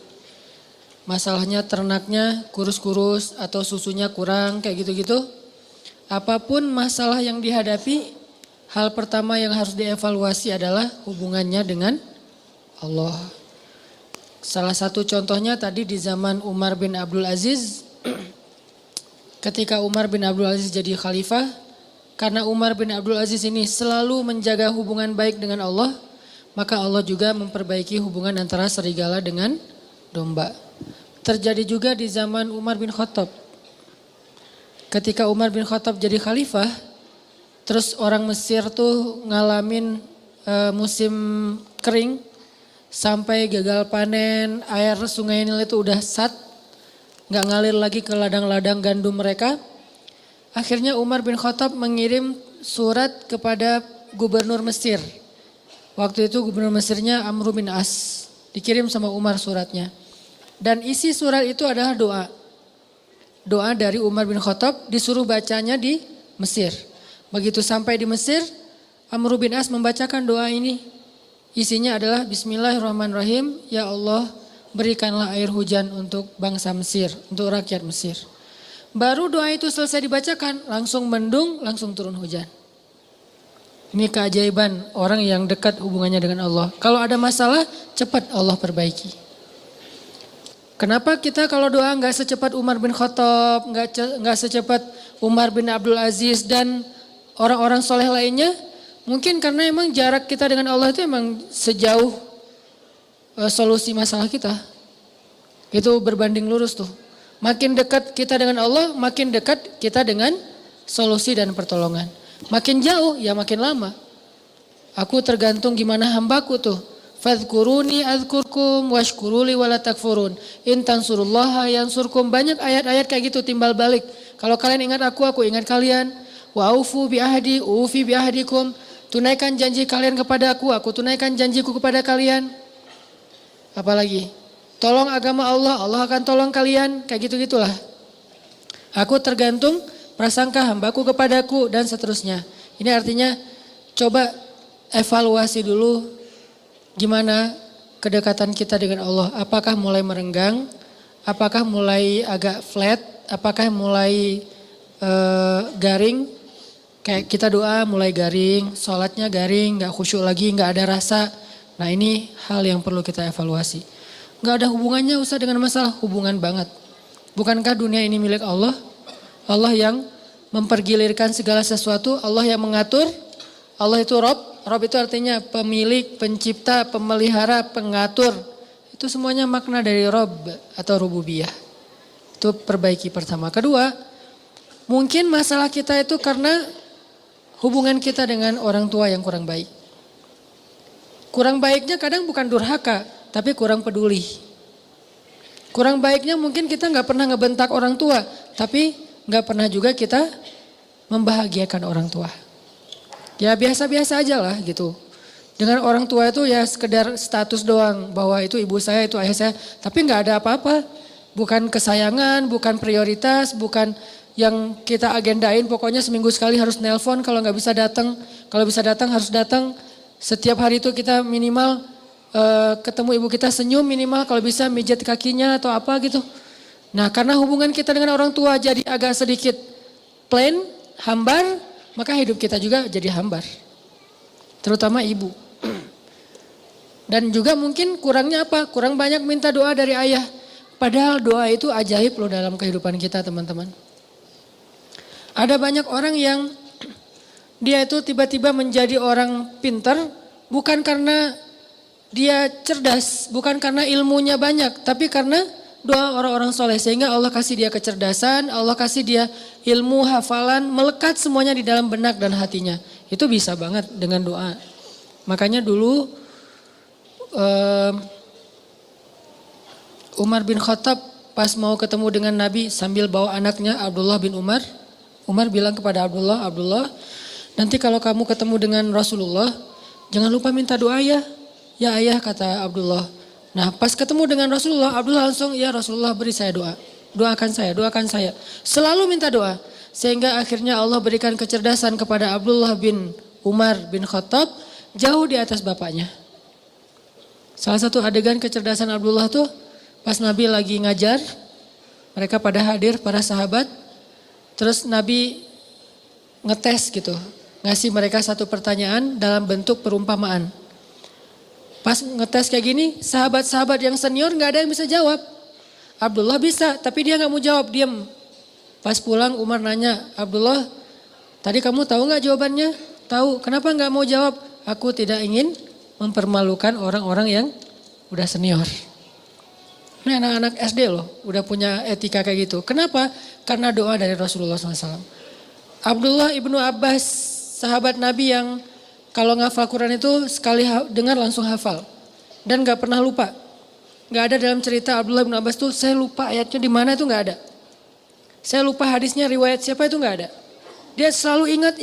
Masalahnya ternaknya kurus-kurus atau susunya kurang kayak gitu-gitu. Apapun masalah yang dihadapi, hal pertama yang harus dievaluasi adalah hubungannya dengan Allah. Salah satu contohnya tadi di zaman Umar bin Abdul Aziz. Ketika Umar bin Abdul Aziz jadi khalifah, karena Umar bin Abdul Aziz ini selalu menjaga hubungan baik dengan Allah, maka Allah juga memperbaiki hubungan antara serigala dengan domba. Terjadi juga di zaman Umar bin Khattab. Ketika Umar bin Khattab jadi khalifah, terus orang Mesir tuh ngalamin musim kering, sampai gagal panen, air sungai Nil itu udah nggak ngalir lagi ke ladang-ladang gandum mereka. Akhirnya Umar bin Khattab mengirim surat kepada gubernur Mesir. Waktu itu gubernur Mesirnya Amr bin As. Dikirim sama Umar suratnya. Dan isi surat itu adalah doa. Doa dari Umar bin Khattab disuruh bacanya di Mesir. Begitu sampai di Mesir, Amr bin As membacakan doa ini. Isinya adalah Bismillahirrahmanirrahim. Ya Allah, berikanlah air hujan untuk bangsa Mesir, untuk rakyat Mesir. Baru doa itu selesai dibacakan, langsung mendung, langsung turun hujan. Ini keajaiban orang yang dekat hubungannya dengan Allah. Kalau ada masalah, cepat Allah perbaiki. Kenapa kita kalau doa nggak secepat Umar bin Khattab, nggak secepat Umar bin Abdul Aziz dan orang-orang soleh lainnya? Mungkin karena emang jarak kita dengan Allah itu emang sejauh solusi masalah kita. Itu berbanding lurus tuh. Makin dekat kita dengan Allah, makin dekat kita dengan solusi dan pertolongan. Makin jauh, ya makin lama. Aku tergantung gimana hambaku tuh. Fadhkuruni azkurkum washkuruli wala takfurun. In tansurullaha yansurkum. Banyak ayat-ayat kayak gitu timbal balik. Kalau kalian ingat aku ingat kalian. Wa aufu bi ahdi, ufi bi ahdikum. Tunaikan janji kalian kepada aku tunaikan janjiku kepada kalian. Apalagi, tolong agama Allah, Allah akan tolong kalian, kayak gitu-gitulah. Aku tergantung prasangka hambaku kepadaku dan seterusnya. Ini artinya coba evaluasi dulu gimana kedekatan kita dengan Allah. Apakah mulai merenggang, apakah mulai agak flat, apakah mulai garing. Kayak kita doa mulai garing, sholatnya garing, gak khusyuk lagi, gak ada rasa. Nah ini hal yang perlu kita evaluasi. Gak ada hubungannya usah dengan masalah, hubungan banget. Bukankah dunia ini milik Allah? Allah yang mempergilirkan segala sesuatu, Allah yang mengatur. Allah itu Rob, Rob itu artinya pemilik, pencipta, pemelihara, pengatur. Itu semuanya makna dari Rob atau rububiyah. Itu perbaiki pertama. Kedua, mungkin masalah kita itu karena hubungan kita dengan orang tua yang kurang baik. Kurang baiknya kadang bukan durhaka, tapi kurang peduli. Kurang baiknya mungkin kita nggak pernah ngebentak orang tua, tapi nggak pernah juga kita membahagiakan orang tua. Ya biasa-biasa aja lah gitu. Dengan orang tua itu ya sekedar status doang, bahwa itu ibu saya, itu ayah saya, tapi nggak ada apa-apa. Bukan kesayangan, bukan prioritas, bukan yang kita agendain, pokoknya seminggu sekali harus nelpon, kalau nggak bisa datang, kalau bisa datang harus datang. Setiap hari itu kita minimal ketemu ibu kita senyum, minimal kalau bisa mijat kakinya atau apa gitu. Nah karena hubungan kita dengan orang tua jadi agak sedikit plain, hambar, maka hidup kita juga jadi hambar. Terutama ibu. Dan juga mungkin kurangnya apa? Kurang banyak minta doa dari ayah. Padahal doa itu ajaib loh dalam kehidupan kita teman-teman. Ada banyak orang yang dia itu tiba-tiba menjadi orang pintar bukan karena dia cerdas, bukan karena ilmunya banyak, tapi karena doa orang-orang soleh. Sehingga Allah kasih dia kecerdasan, Allah kasih dia ilmu, hafalan, melekat semuanya di dalam benak dan hatinya. Itu bisa banget dengan doa. Makanya dulu Umar bin Khattab pas mau ketemu dengan Nabi sambil bawa anaknya Abdullah bin Umar. Umar bilang kepada Abdullah, Abdullah, nanti kalau kamu ketemu dengan Rasulullah, jangan lupa minta doa ya. Ya ayah, kata Abdullah. Nah pas ketemu dengan Rasulullah, Abdullah langsung, ya Rasulullah beri saya doa. Doakan saya, doakan saya. Selalu minta doa. Sehingga akhirnya Allah berikan kecerdasan kepada Abdullah bin Umar bin Khattab jauh di atas bapaknya. Salah satu adegan kecerdasan Abdullah tuh pas Nabi lagi ngajar, mereka pada hadir, para sahabat. Terus Nabi ngetes gitu, ngasih mereka satu pertanyaan dalam bentuk perumpamaan. Pas ngetes kayak gini, sahabat-sahabat yang senior gak ada yang bisa jawab. Abdullah bisa, tapi dia gak mau jawab, diam. Pas pulang Umar nanya, Abdullah, tadi kamu tahu gak jawabannya? Tahu, kenapa gak mau jawab? Aku tidak ingin mempermalukan orang-orang yang udah senior. Ini anak-anak SD loh, udah punya etika kayak gitu. Kenapa? Karena doa dari Rasulullah SAW. Abdullah ibnu Abbas, sahabat Nabi yang kalau ngafal Quran itu sekali dengar langsung hafal. Dan gak pernah lupa. Gak ada dalam cerita Abdullah ibnu Abbas tuh, saya lupa ayatnya di mana itu gak ada. Saya lupa hadisnya, riwayat siapa itu gak ada. Dia selalu ingat.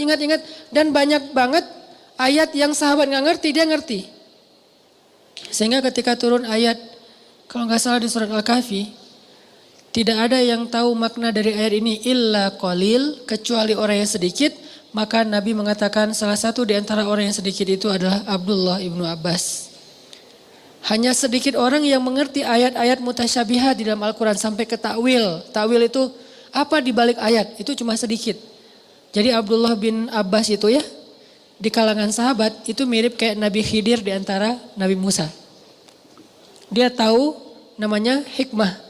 Dan banyak banget ayat yang sahabat gak ngerti, dia ngerti. Sehingga ketika turun ayat, kalau nggak salah di surat Al-Kahfi, tidak ada yang tahu makna dari ayat ini illa qalil, kecuali orang yang sedikit. Maka Nabi mengatakan salah satu di antara orang yang sedikit itu adalah Abdullah ibnu Abbas. Hanya sedikit orang yang mengerti ayat-ayat mutasyabihat di dalam Al-Quran sampai ke takwil. Takwil itu apa di balik ayat, itu cuma sedikit. Jadi Abdullah bin Abbas itu ya, di kalangan sahabat itu mirip kayak Nabi Khidir di antara Nabi Musa. Dia tahu namanya hikmah.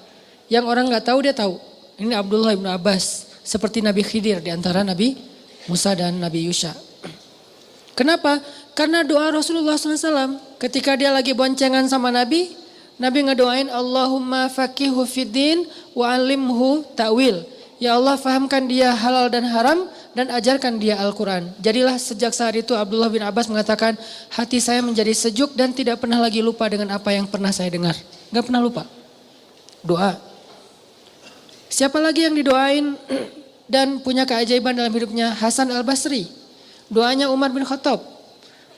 Yang orang gak tahu dia tahu. Ini Abdullah bin Abbas. Seperti Nabi Khidir di antara Nabi Musa dan Nabi Yusha. Kenapa? Karena doa Rasulullah SAW. Ketika dia lagi boncengan sama Nabi. Nabi ngedoain Allahumma faqihu fiddin wa alimhu ta'wil. Ya Allah fahamkan dia halal dan haram dan ajarkan dia Al-Quran. Jadilah sejak saat itu Abdullah bin Abbas mengatakan hati saya menjadi sejuk dan tidak pernah lagi lupa dengan apa yang pernah saya dengar. Gak pernah lupa. Doa. Siapa lagi yang didoain dan punya keajaiban dalam hidupnya? Hasan al-Basri. Doanya Umar bin Khattab.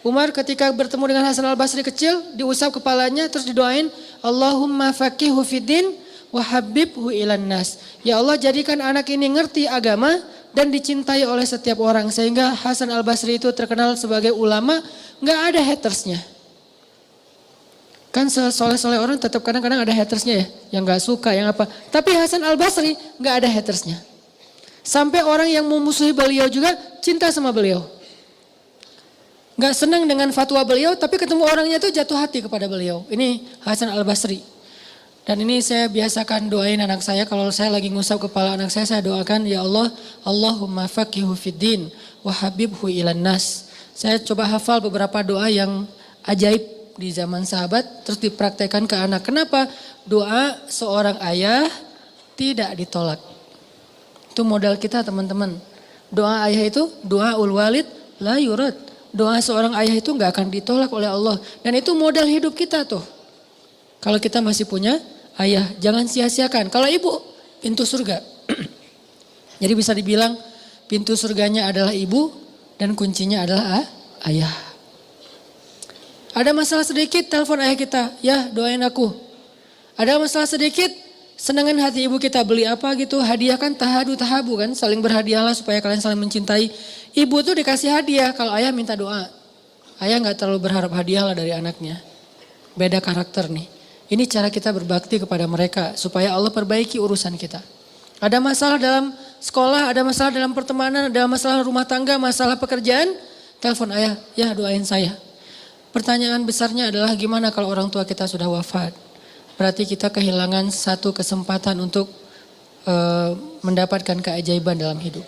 Umar ketika bertemu dengan Hasan al-Basri kecil diusap kepalanya terus didoain Allahumma faqihu fiddin wa habibhu ilan nas. Ya Allah jadikan anak ini ngerti agama dan dicintai oleh setiap orang. Sehingga Hasan al-Basri itu terkenal sebagai ulama, gak ada hatersnya. Kan soleh-soleh orang tetap kadang-kadang ada hatersnya ya, yang gak suka, yang apa. Tapi Hasan al-Basri gak ada hatersnya. Sampai orang yang memusuhi beliau juga cinta sama beliau. Gak senang dengan fatwa beliau, tapi ketemu orangnya tuh jatuh hati kepada beliau. Ini Hasan al-Basri. Dan ini saya biasakan doain anak saya, kalau saya lagi ngusap kepala anak saya doakan, ya Allah, Allahumma faqihu fiddin wa habibhu ilan nas. Saya coba hafal beberapa doa yang ajaib di zaman sahabat, terus dipraktekkan ke anak. Kenapa? Doa seorang ayah tidak ditolak. Itu modal kita teman-teman. Doa ayah itu, doa ul walid la yurad. Doa seorang ayah itu gak akan ditolak oleh Allah. Dan itu modal hidup kita tuh. Kalau kita masih punya ayah, jangan sia-siakan. Kalau ibu, pintu surga. Jadi bisa dibilang pintu surganya adalah ibu dan kuncinya adalah ayah. Ada masalah sedikit, telepon ayah kita, ya doain aku. Ada masalah sedikit, senangin hati ibu kita, beli apa gitu, hadiah kan tahabu kan, saling berhadiahlah supaya kalian saling mencintai. Ibu tuh dikasih hadiah, kalau ayah minta doa. Ayah gak terlalu berharap hadiah lah dari anaknya. Beda karakter nih. Ini cara kita berbakti kepada mereka supaya Allah perbaiki urusan kita. Ada masalah dalam sekolah, ada masalah dalam pertemanan, ada masalah rumah tangga, masalah pekerjaan, telepon ayah, ya doain saya. Pertanyaan besarnya adalah gimana kalau orang tua kita sudah wafat? Berarti kita kehilangan satu kesempatan untuk mendapatkan keajaiban dalam hidup.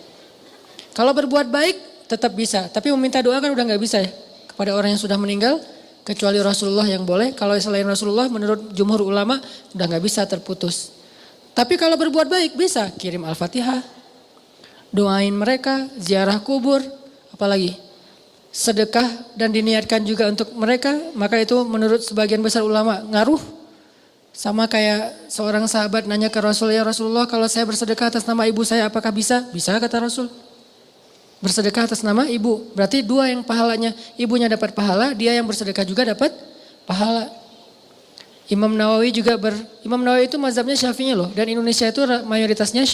Kalau berbuat baik tetap bisa, tapi meminta doa kan udah gak bisa ya kepada orang yang sudah meninggal. Kecuali Rasulullah yang boleh, kalau selain Rasulullah menurut jumhur ulama udah gak bisa, terputus. Tapi kalau berbuat baik bisa kirim Al-Fatihah, doain mereka, ziarah kubur, apalagi sedekah dan diniatkan juga untuk mereka, maka itu menurut sebagian besar ulama ngaruh. Sama kayak seorang sahabat nanya ke Rasul, ya Rasulullah kalau saya bersedekah atas nama ibu saya apakah bisa? Bisa kata Rasul. Bersedekah atas nama ibu, berarti dua yang pahalanya, ibunya dapat pahala, dia yang bersedekah juga dapat pahala. Imam Nawawi itu mazhabnya Syafi'i loh, dan Indonesia itu mayoritasnya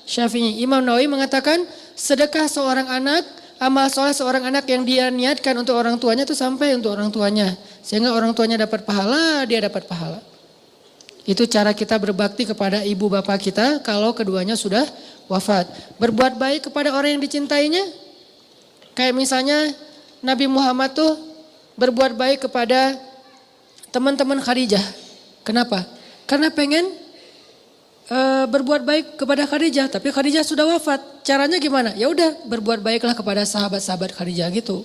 Syafi'i. Imam Nawawi mengatakan sedekah seorang anak, amal soleh seorang anak yang dia niatkan untuk orang tuanya itu sampai untuk orang tuanya. Sehingga orang tuanya dapat pahala, dia dapat pahala. Itu cara kita berbakti kepada ibu bapak kita kalau keduanya sudah wafat. Berbuat baik kepada orang yang dicintainya. Kayak misalnya Nabi Muhammad tuh berbuat baik kepada teman-teman Khadijah. Kenapa? Karena pengen berbuat baik kepada Khadijah, tapi Khadijah sudah wafat. Caranya gimana? Ya udah, berbuat baiklah kepada sahabat-sahabat Khadijah gitu.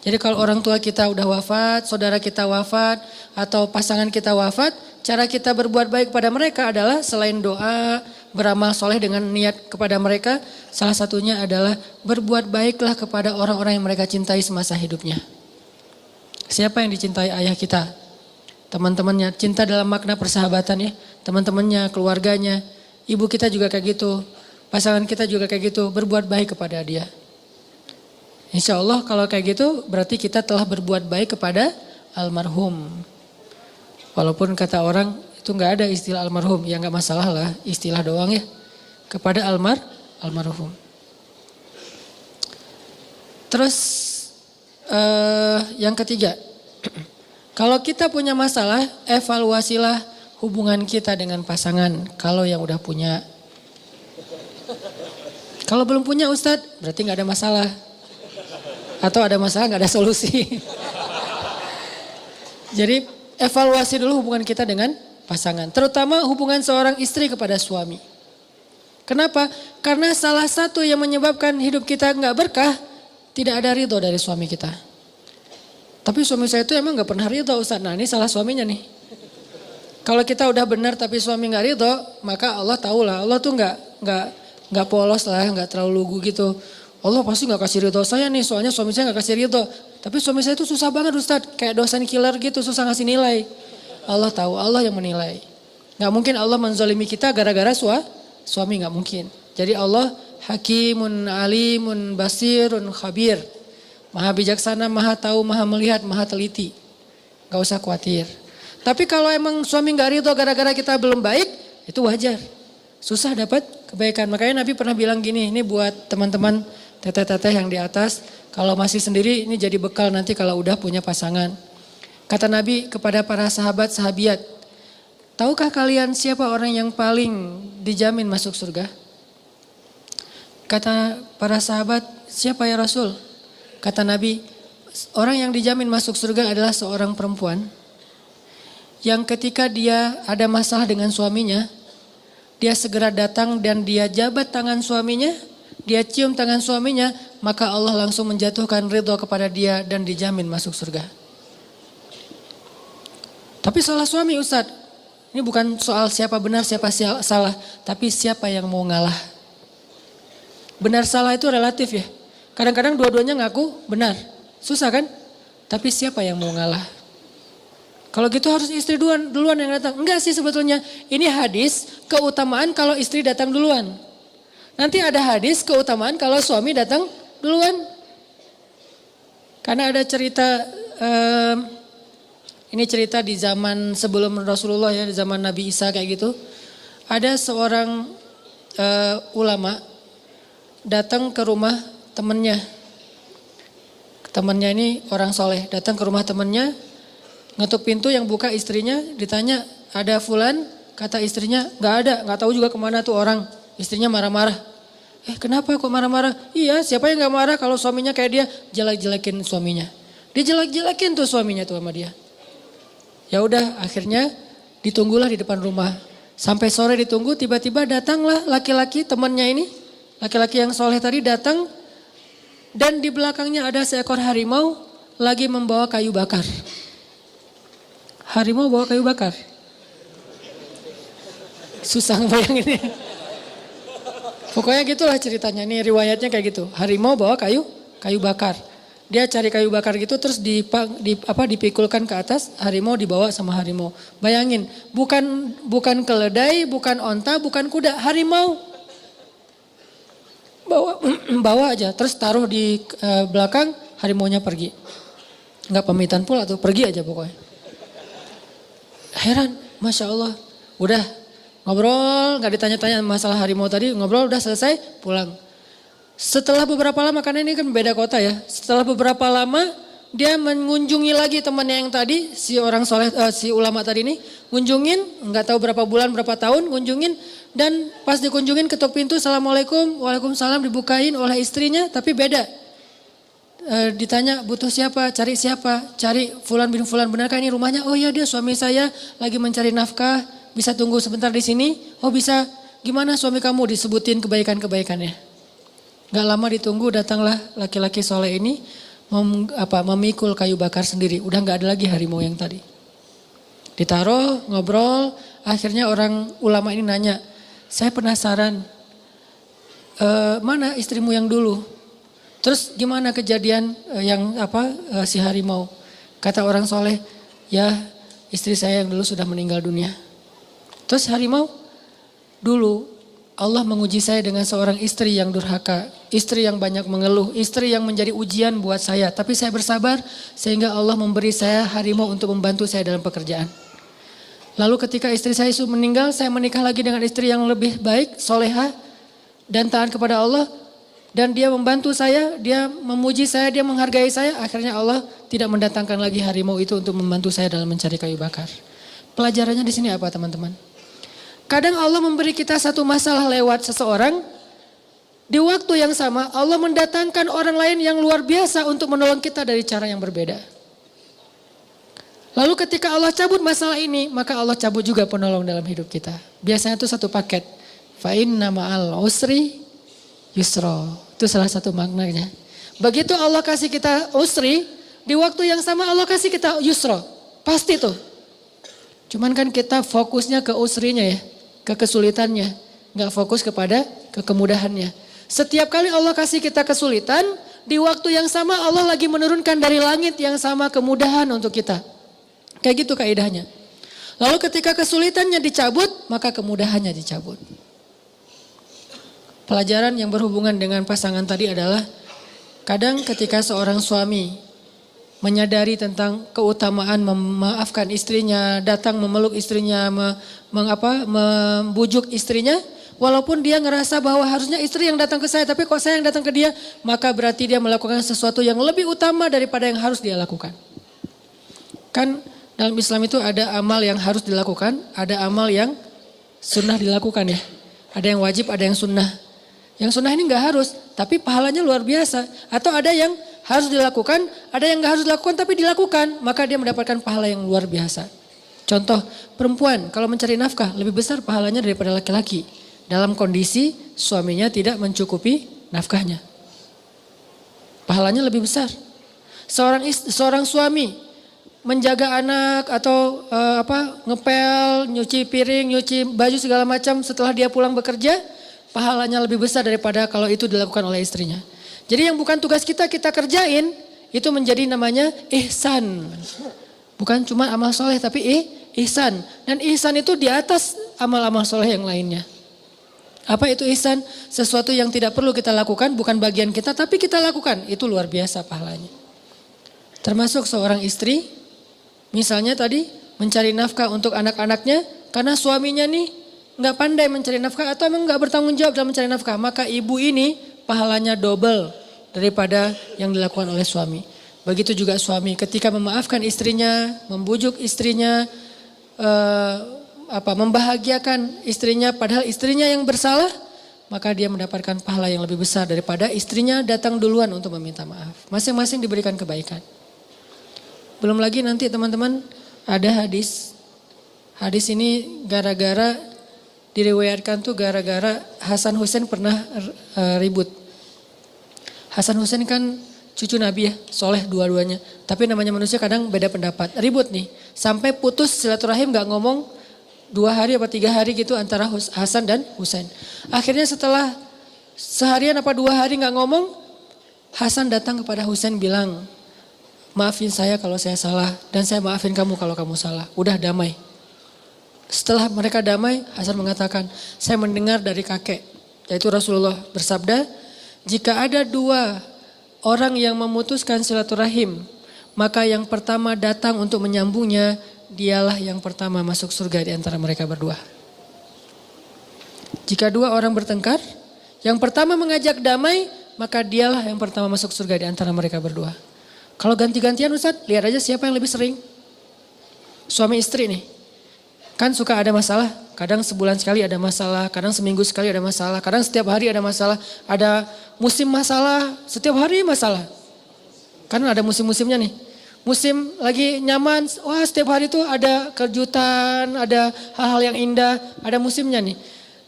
Jadi kalau orang tua kita udah wafat, saudara kita wafat, atau pasangan kita wafat, cara kita berbuat baik kepada mereka adalah selain doa, beramal soleh dengan niat kepada mereka, salah satunya adalah berbuat baiklah kepada orang-orang yang mereka cintai semasa hidupnya. Siapa yang dicintai ayah kita? Teman-temannya, cinta dalam makna persahabatan ya, teman-temannya, keluarganya, ibu kita juga kayak gitu, pasangan kita juga kayak gitu, berbuat baik kepada dia. Insya Allah kalau kayak gitu berarti kita telah berbuat baik kepada almarhum. Walaupun kata orang itu nggak ada istilah almarhum, ya nggak masalah lah, istilah doang ya, kepada almarhum. Terus yang ketiga, kalau kita punya masalah, evaluasilah hubungan kita dengan pasangan. Kalau yang udah punya. Kalau belum punya Ustadz, berarti gak ada masalah. Atau ada masalah gak ada solusi. Jadi evaluasi dulu hubungan kita dengan pasangan. Terutama hubungan seorang istri kepada suami. Kenapa? Karena salah satu yang menyebabkan hidup kita gak berkah, tidak ada ridho dari suami kita. Tapi suami saya itu emang gak pernah ridho Ustaz. Nah ini salah suaminya nih. Kalau kita udah benar tapi suami gak ridho, maka Allah tahu lah. Allah tuh gak polos lah, gak terlalu lugu gitu. Allah pasti gak kasih ridho saya nih, soalnya suami saya gak kasih ridho. Tapi suami saya itu susah banget Ustaz. Kayak dosen killer gitu, susah ngasih nilai. Allah tahu, Allah yang menilai. Gak mungkin Allah menzalimi kita gara-gara suami, gak mungkin. Jadi Allah hakimun, alimun, basirun, khabir. Maha bijaksana, maha tahu, maha melihat, maha teliti. Gak usah khawatir. Tapi kalau emang suami gak ridho gara-gara kita belum baik, itu wajar. Susah dapat kebaikan. Makanya Nabi pernah bilang gini, ini buat teman-teman teteh-teteh yang di atas. Kalau masih sendiri ini jadi bekal nanti kalau udah punya pasangan. Kata Nabi kepada para sahabat sahabiat, tahukah kalian siapa orang yang paling dijamin masuk surga? Kata para sahabat, siapa ya Rasul? Kata Nabi, orang yang dijamin masuk surga adalah seorang perempuan yang ketika dia ada masalah dengan suaminya, dia segera datang dan dia jabat tangan suaminya, dia cium tangan suaminya, maka Allah langsung menjatuhkan ridho kepada dia dan dijamin masuk surga. Tapi salah suami Ustadz, ini bukan soal siapa benar siapa salah, tapi siapa yang mau ngalah. Benar salah itu relatif ya. Kadang-kadang dua-duanya ngaku benar. Susah kan? Tapi siapa yang mau ngalah? Kalau gitu harus istri duluan yang datang. Enggak sih sebetulnya. Ini hadis keutamaan kalau istri datang duluan. Nanti ada hadis keutamaan kalau suami datang duluan. Karena ada cerita, ini cerita di zaman sebelum Rasulullah ya, di zaman Nabi Isa kayak gitu. Ada seorang ulama datang ke rumah temannya. Temannya ini orang soleh, datang ke rumah temannya, ngetuk pintu, yang buka istrinya, ditanya ada fulan, kata istrinya nggak ada, nggak tahu juga kemana tuh orang. Istrinya marah-marah. Kenapa kok marah-marah? Iya, siapa yang nggak marah kalau suaminya kayak dia, jelek-jelekin suaminya. Dia jelek-jelekin tuh suaminya tuh sama dia. Ya udah, akhirnya ditunggulah di depan rumah. Sampai sore ditunggu, tiba-tiba datanglah laki-laki temannya ini, laki-laki yang soleh tadi datang. Dan di belakangnya ada seekor harimau lagi membawa kayu bakar. Harimau bawa kayu bakar. Susah ngebayanginnya. Pokoknya gitulah ceritanya, ini riwayatnya kayak gitu. Harimau bawa kayu bakar. Dia cari kayu bakar gitu terus dipikulkan ke atas, harimau dibawa sama harimau. Bayangin, bukan keledai, bukan onta, bukan kuda, harimau. Bawa aja, terus taruh di belakang, harimaunya pergi. Enggak pamitan pula tuh, pergi aja pokoknya. Heran, Masya Allah. Udah ngobrol, gak ditanya-tanya masalah harimau tadi, ngobrol udah selesai, pulang. Setelah beberapa lama, karena ini kan beda kota ya. Setelah beberapa lama, dia mengunjungi lagi temannya yang tadi, si orang soleh, si ulama tadi ini. Ngunjungin, gak tahu berapa bulan, berapa tahun, ngunjungin. Dan pas dikunjungin ketuk pintu, Assalamualaikum, Waalaikumsalam, dibukain oleh istrinya, tapi beda. Ditanya butuh siapa, cari Fulan bin Fulan, benarkah ini rumahnya? Oh iya dia suami saya lagi mencari nafkah, bisa tunggu sebentar di sini? Oh bisa, gimana suami kamu? Disebutin kebaikan-kebaikannya. Gak lama ditunggu datanglah laki-laki soleh ini memikul kayu bakar sendiri, udah gak ada lagi harimau yang tadi. Ditaruh, ngobrol, akhirnya orang ulama ini nanya, saya penasaran, mana istrimu yang dulu? Terus gimana kejadian si harimau? Kata orang soleh, ya istri saya yang dulu sudah meninggal dunia. Terus harimau, dulu Allah menguji saya dengan seorang istri yang durhaka, istri yang banyak mengeluh, istri yang menjadi ujian buat saya. Tapi saya bersabar sehingga Allah memberi saya harimau untuk membantu saya dalam pekerjaan. Lalu ketika istri saya meninggal, saya menikah lagi dengan istri yang lebih baik, soleha dan taat kepada Allah. Dan dia membantu saya, dia memuji saya, dia menghargai saya. Akhirnya Allah tidak mendatangkan lagi harimau itu untuk membantu saya dalam mencari kayu bakar. Pelajarannya di sini apa teman-teman? Kadang Allah memberi kita satu masalah lewat seseorang. Di waktu yang sama Allah mendatangkan orang lain yang luar biasa untuk menolong kita dari cara yang berbeda. Lalu ketika Allah cabut masalah ini, maka Allah cabut juga penolong dalam hidup kita. Biasanya itu satu paket. Fa inna ma'al usri yusra, itu salah satu maknanya. Begitu Allah kasih kita usri, di waktu yang sama Allah kasih kita yusra. Pasti tuh. Cuman kan kita fokusnya ke usrinya ya, ke kesulitannya. Gak fokus kepada kemudahannya. Setiap kali Allah kasih kita kesulitan, di waktu yang sama Allah lagi menurunkan dari langit yang sama kemudahan untuk kita. Kayak gitu kaidahnya. Lalu ketika kesulitannya dicabut, maka kemudahannya dicabut. Pelajaran yang berhubungan dengan pasangan tadi adalah kadang ketika seorang suami menyadari tentang keutamaan memaafkan istrinya, datang memeluk istrinya, membujuk istrinya, walaupun dia ngerasa bahwa harusnya istri yang datang ke saya, tapi kok saya yang datang ke dia, maka berarti dia melakukan sesuatu yang lebih utama daripada yang harus dia lakukan. Kan dalam Islam itu ada amal yang harus dilakukan, ada amal yang sunnah dilakukan ya. Ada yang wajib, ada yang sunnah. Yang sunnah ini gak harus, tapi pahalanya luar biasa. Atau ada yang harus dilakukan, ada yang gak harus dilakukan tapi dilakukan. Maka dia mendapatkan pahala yang luar biasa. Contoh, perempuan kalau mencari nafkah lebih besar pahalanya daripada laki-laki. Dalam kondisi suaminya tidak mencukupi nafkahnya. Pahalanya lebih besar. Seorang suami menjaga anak atau ngepel, nyuci piring, nyuci baju segala macam setelah dia pulang bekerja, pahalanya lebih besar daripada kalau itu dilakukan oleh istrinya. Jadi yang bukan tugas kita kerjain, itu menjadi namanya ihsan. Bukan cuma amal soleh tapi ihsan. Dan ihsan itu di atas amal-amal soleh yang lainnya. Apa itu ihsan? Sesuatu yang tidak perlu kita lakukan, bukan bagian kita tapi kita lakukan. Itu luar biasa pahalanya. Termasuk seorang istri, misalnya tadi mencari nafkah untuk anak-anaknya karena suaminya nih nggak pandai mencari nafkah atau emang nggak bertanggung jawab dalam mencari nafkah, maka ibu ini pahalanya double daripada yang dilakukan oleh suami. Begitu juga suami ketika memaafkan istrinya, membujuk istrinya, membahagiakan istrinya padahal istrinya yang bersalah, maka dia mendapatkan pahala yang lebih besar daripada istrinya datang duluan untuk meminta maaf. Masing-masing diberikan kebaikan. Belum lagi nanti teman-teman ada hadis. Hadis ini diriwayatkan tuh gara-gara Hasan Husain pernah ribut. Hasan Husain kan cucu Nabi ya, soleh dua-duanya. Tapi namanya manusia kadang beda pendapat. Ribut nih, sampai putus silaturahim gak ngomong 2 hari apa 3 hari gitu antara Hasan dan Husain. Akhirnya setelah seharian apa 2 hari gak ngomong, Hasan datang kepada Husain bilang, maafin saya kalau saya salah dan saya maafin kamu kalau kamu salah. Udah damai. Setelah mereka damai, Hasan mengatakan, saya mendengar dari kakek, yaitu Rasulullah bersabda, jika ada 2 orang yang memutuskan silaturahim, maka yang pertama datang untuk menyambungnya, dialah yang pertama masuk surga di antara mereka berdua. Jika 2 orang bertengkar, yang pertama mengajak damai, maka dialah yang pertama masuk surga di antara mereka berdua. Kalau ganti-gantian Ustaz, lihat aja siapa yang lebih sering. Suami istri nih. Kan suka ada masalah, kadang sebulan sekali ada masalah, kadang seminggu sekali ada masalah, kadang setiap hari ada masalah, ada musim masalah, setiap hari masalah. Kan ada musim-musimnya nih. Musim lagi nyaman, wah setiap hari tuh ada kejutan, ada hal-hal yang indah, ada musimnya nih.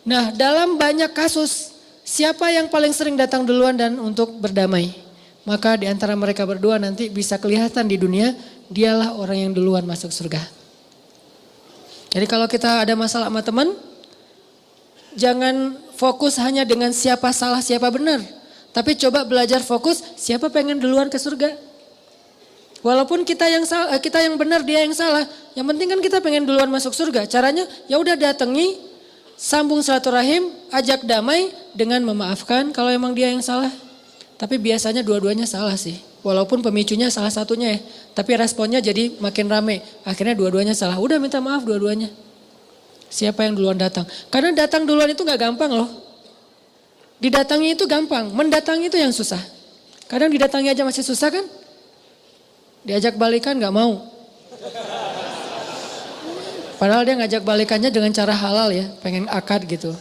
Nah dalam banyak kasus, siapa yang paling sering datang duluan dan untuk berdamai? Maka di antara mereka berdua nanti bisa kelihatan di dunia, dialah orang yang duluan masuk surga. Jadi kalau kita ada masalah sama teman, jangan fokus hanya dengan siapa salah, siapa benar. Tapi coba belajar fokus siapa pengen duluan ke surga. Walaupun kita yang salah, kita yang benar, dia yang salah. Yang penting kan kita pengen duluan masuk surga. Caranya ya udah datangi, sambung silaturahim, ajak damai dengan memaafkan kalau emang dia yang salah. Tapi biasanya dua-duanya salah sih. Walaupun pemicunya salah satunya ya. Tapi responnya jadi makin rame. Akhirnya dua-duanya salah. Udah minta maaf dua-duanya. Siapa yang duluan datang. Karena datang duluan itu gak gampang loh. Didatangi itu gampang. Mendatangi itu yang susah. Kadang didatangi aja masih susah kan. Diajak balikan gak mau. Padahal dia ngajak balikannya dengan cara halal ya. Pengen akad gitu.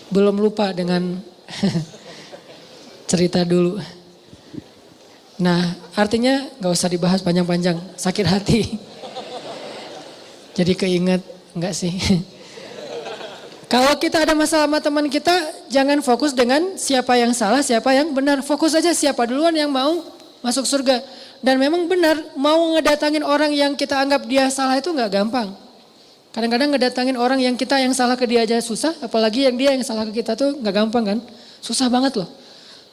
Belum lupa dengan cerita dulu. Nah artinya gak usah dibahas panjang-panjang, sakit hati. Jadi keinget, enggak sih. Kalau kita ada masalah sama teman kita, jangan fokus dengan siapa yang salah, siapa yang benar. Fokus aja siapa duluan yang mau masuk surga. Dan memang benar, mau ngedatangin orang yang kita anggap dia salah itu gak gampang. Kadang-kadang ngedatangin orang yang kita yang salah ke dia aja susah, apalagi yang dia yang salah ke kita tuh gak gampang kan. Susah banget loh.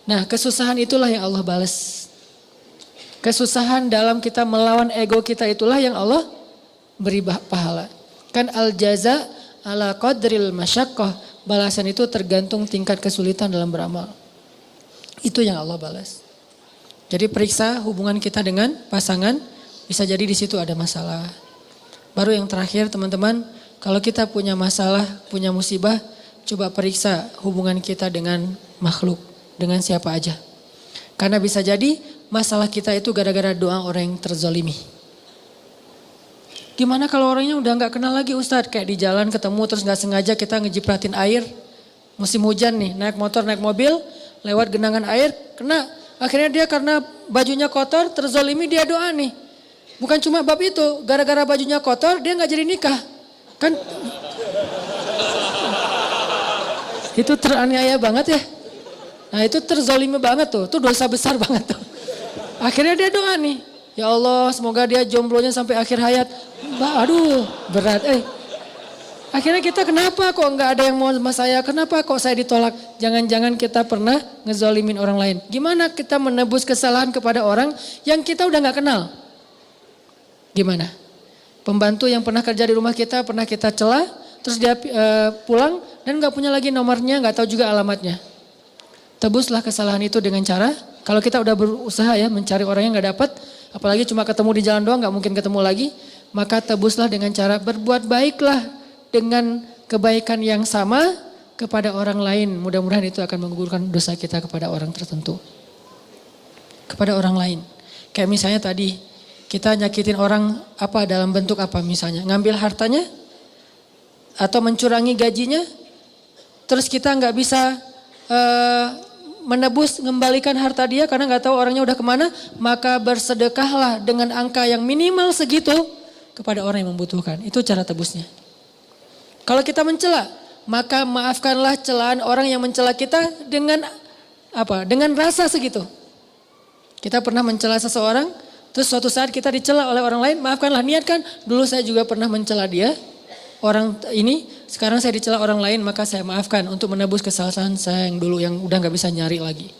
Nah kesusahan itulah yang Allah balas. Kesusahan dalam kita melawan ego kita itulah yang Allah beri pahala. Kan al-jaza ala qadril masyaqqah. Balasan itu tergantung tingkat kesulitan dalam beramal. Itu yang Allah balas. Jadi periksa hubungan kita dengan pasangan. Bisa jadi di situ ada masalah. Baru yang terakhir teman-teman. Kalau kita punya masalah, punya musibah. Coba periksa hubungan kita dengan makhluk. Dengan siapa aja. Karena bisa jadi masalah kita itu gara-gara doa orang yang terzolimi. Gimana kalau orangnya udah gak kenal lagi Ustadz? Kayak di jalan ketemu terus gak sengaja kita ngejipratin air. Musim hujan nih, naik motor, naik mobil, lewat genangan air, kena. Akhirnya dia karena bajunya kotor, terzolimi dia doa nih. Bukan cuma bab itu, gara-gara bajunya kotor dia gak jadi nikah. Kan itu teraniaya banget ya. Nah itu terzolimi banget tuh, itu dosa besar banget tuh. Akhirnya dia doa nih, ya Allah semoga dia jomblonya sampai akhir hayat. Aduh berat. Akhirnya kita kenapa kok nggak ada yang mau sama saya, kenapa kok saya ditolak. Jangan-jangan kita pernah ngezolimin orang lain. Gimana kita menebus kesalahan kepada orang yang kita udah gak kenal. Gimana? Pembantu yang pernah kerja di rumah kita, pernah kita celah, terus dia pulang dan gak punya lagi nomornya, gak tahu juga alamatnya. Tebuslah kesalahan itu dengan cara, kalau kita udah berusaha ya mencari orang yang gak dapat, apalagi cuma ketemu di jalan doang gak mungkin ketemu lagi, maka tebuslah dengan cara berbuat baiklah dengan kebaikan yang sama kepada orang lain. Mudah-mudahan itu akan menggugurkan dosa kita kepada orang tertentu. Kepada orang lain. Kayak misalnya tadi, kita nyakitin orang apa dalam bentuk apa misalnya, ngambil hartanya atau mencurangi gajinya, terus kita gak bisa menebus, mengembalikan harta dia karena nggak tahu orangnya udah kemana, maka bersedekahlah dengan angka yang minimal segitu kepada orang yang membutuhkan. Itu cara tebusnya. Kalau kita mencela, maka maafkanlah celaan orang yang mencela kita dengan apa? Dengan rasa segitu. Kita pernah mencela seseorang, terus suatu saat kita dicela oleh orang lain, maafkanlah, niatkan, dulu saya juga pernah mencela dia, orang ini, sekarang saya dicela orang lain, maka saya maafkan untuk menebus kesalahan saya yang dulu yang udah gak bisa nyari lagi.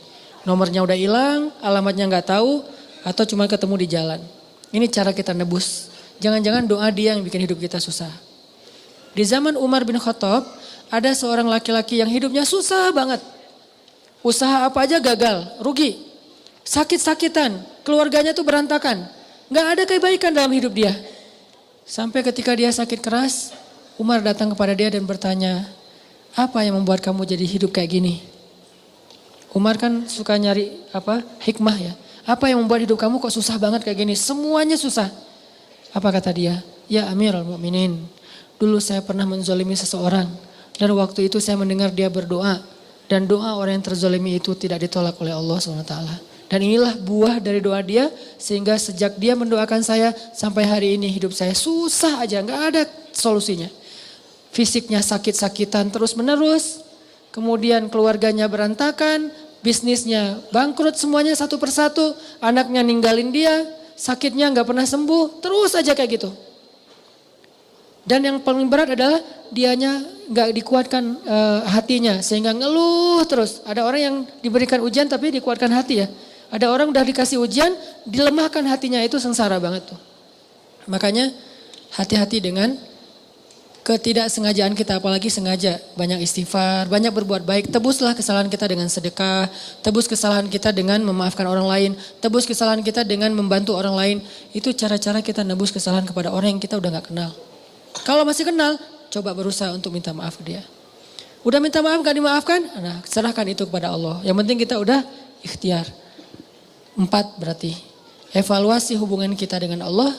Nomornya udah hilang, alamatnya gak tahu, atau cuma ketemu di jalan. Ini cara kita nebus. Jangan-jangan doa dia yang bikin hidup kita susah. Di zaman Umar bin Khattab, ada seorang laki-laki yang hidupnya susah banget. Usaha apa aja gagal, rugi. Sakit-sakitan, keluarganya tuh berantakan. Gak ada kebaikan dalam hidup dia. Sampai ketika dia sakit keras, Umar datang kepada dia dan bertanya, apa yang membuat kamu jadi hidup kayak gini? Umar kan suka nyari hikmah ya. Apa yang membuat hidup kamu kok susah banget kayak gini? Semuanya susah. Apa kata dia? Ya Amirul Mukminin, dulu saya pernah menzolimi seseorang. Dan waktu itu saya mendengar dia berdoa. Dan doa orang yang terzolimi itu tidak ditolak oleh Allah SWT. Dan inilah buah dari doa dia. Sehingga sejak dia mendoakan saya sampai hari ini hidup saya susah aja. Gak ada solusinya. Fisiknya sakit-sakitan terus menerus. Kemudian keluarganya berantakan. Bisnisnya bangkrut semuanya satu persatu. Anaknya ninggalin dia. Sakitnya gak pernah sembuh. Terus aja kayak gitu. Dan yang paling berat adalah dianya gak dikuatkan hatinya. Sehingga ngeluh terus. Ada orang yang diberikan ujian tapi dikuatkan hati ya. Ada orang udah dikasih ujian, dilemahkan hatinya, itu sengsara banget tuh. Makanya hati-hati dengan ketidaksengajaan kita, apalagi sengaja. Banyak istighfar, banyak berbuat baik. Tebuslah kesalahan kita dengan sedekah. Tebus kesalahan kita dengan memaafkan orang lain. Tebus kesalahan kita dengan membantu orang lain. Itu cara-cara kita nebus kesalahan kepada orang yang kita udah gak kenal. Kalau masih kenal, coba berusaha untuk minta maaf ke dia. Udah minta maaf gak dimaafkan? Nah, serahkan itu kepada Allah. Yang penting kita udah ikhtiar. 4 berarti. Evaluasi hubungan kita dengan Allah.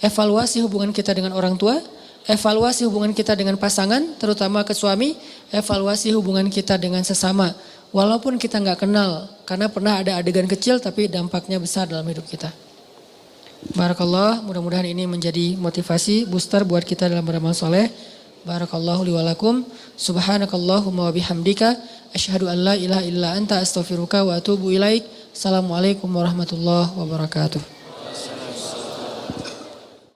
Evaluasi hubungan kita dengan orang tua. Evaluasi hubungan kita dengan pasangan, terutama ke suami. Evaluasi hubungan kita dengan sesama. Walaupun kita gak kenal. Karena pernah ada adegan kecil tapi dampaknya besar dalam hidup kita. Barakallah, mudah-mudahan ini menjadi motivasi, booster buat kita dalam beramal soleh. Barakallahu li walakum. Subhanakallahumma wa bihamdika. Asyhadu an la ilaha illa anta astaghfiruka wa atubu ilaik. Assalamualaikum warahmatullahi wabarakatuh.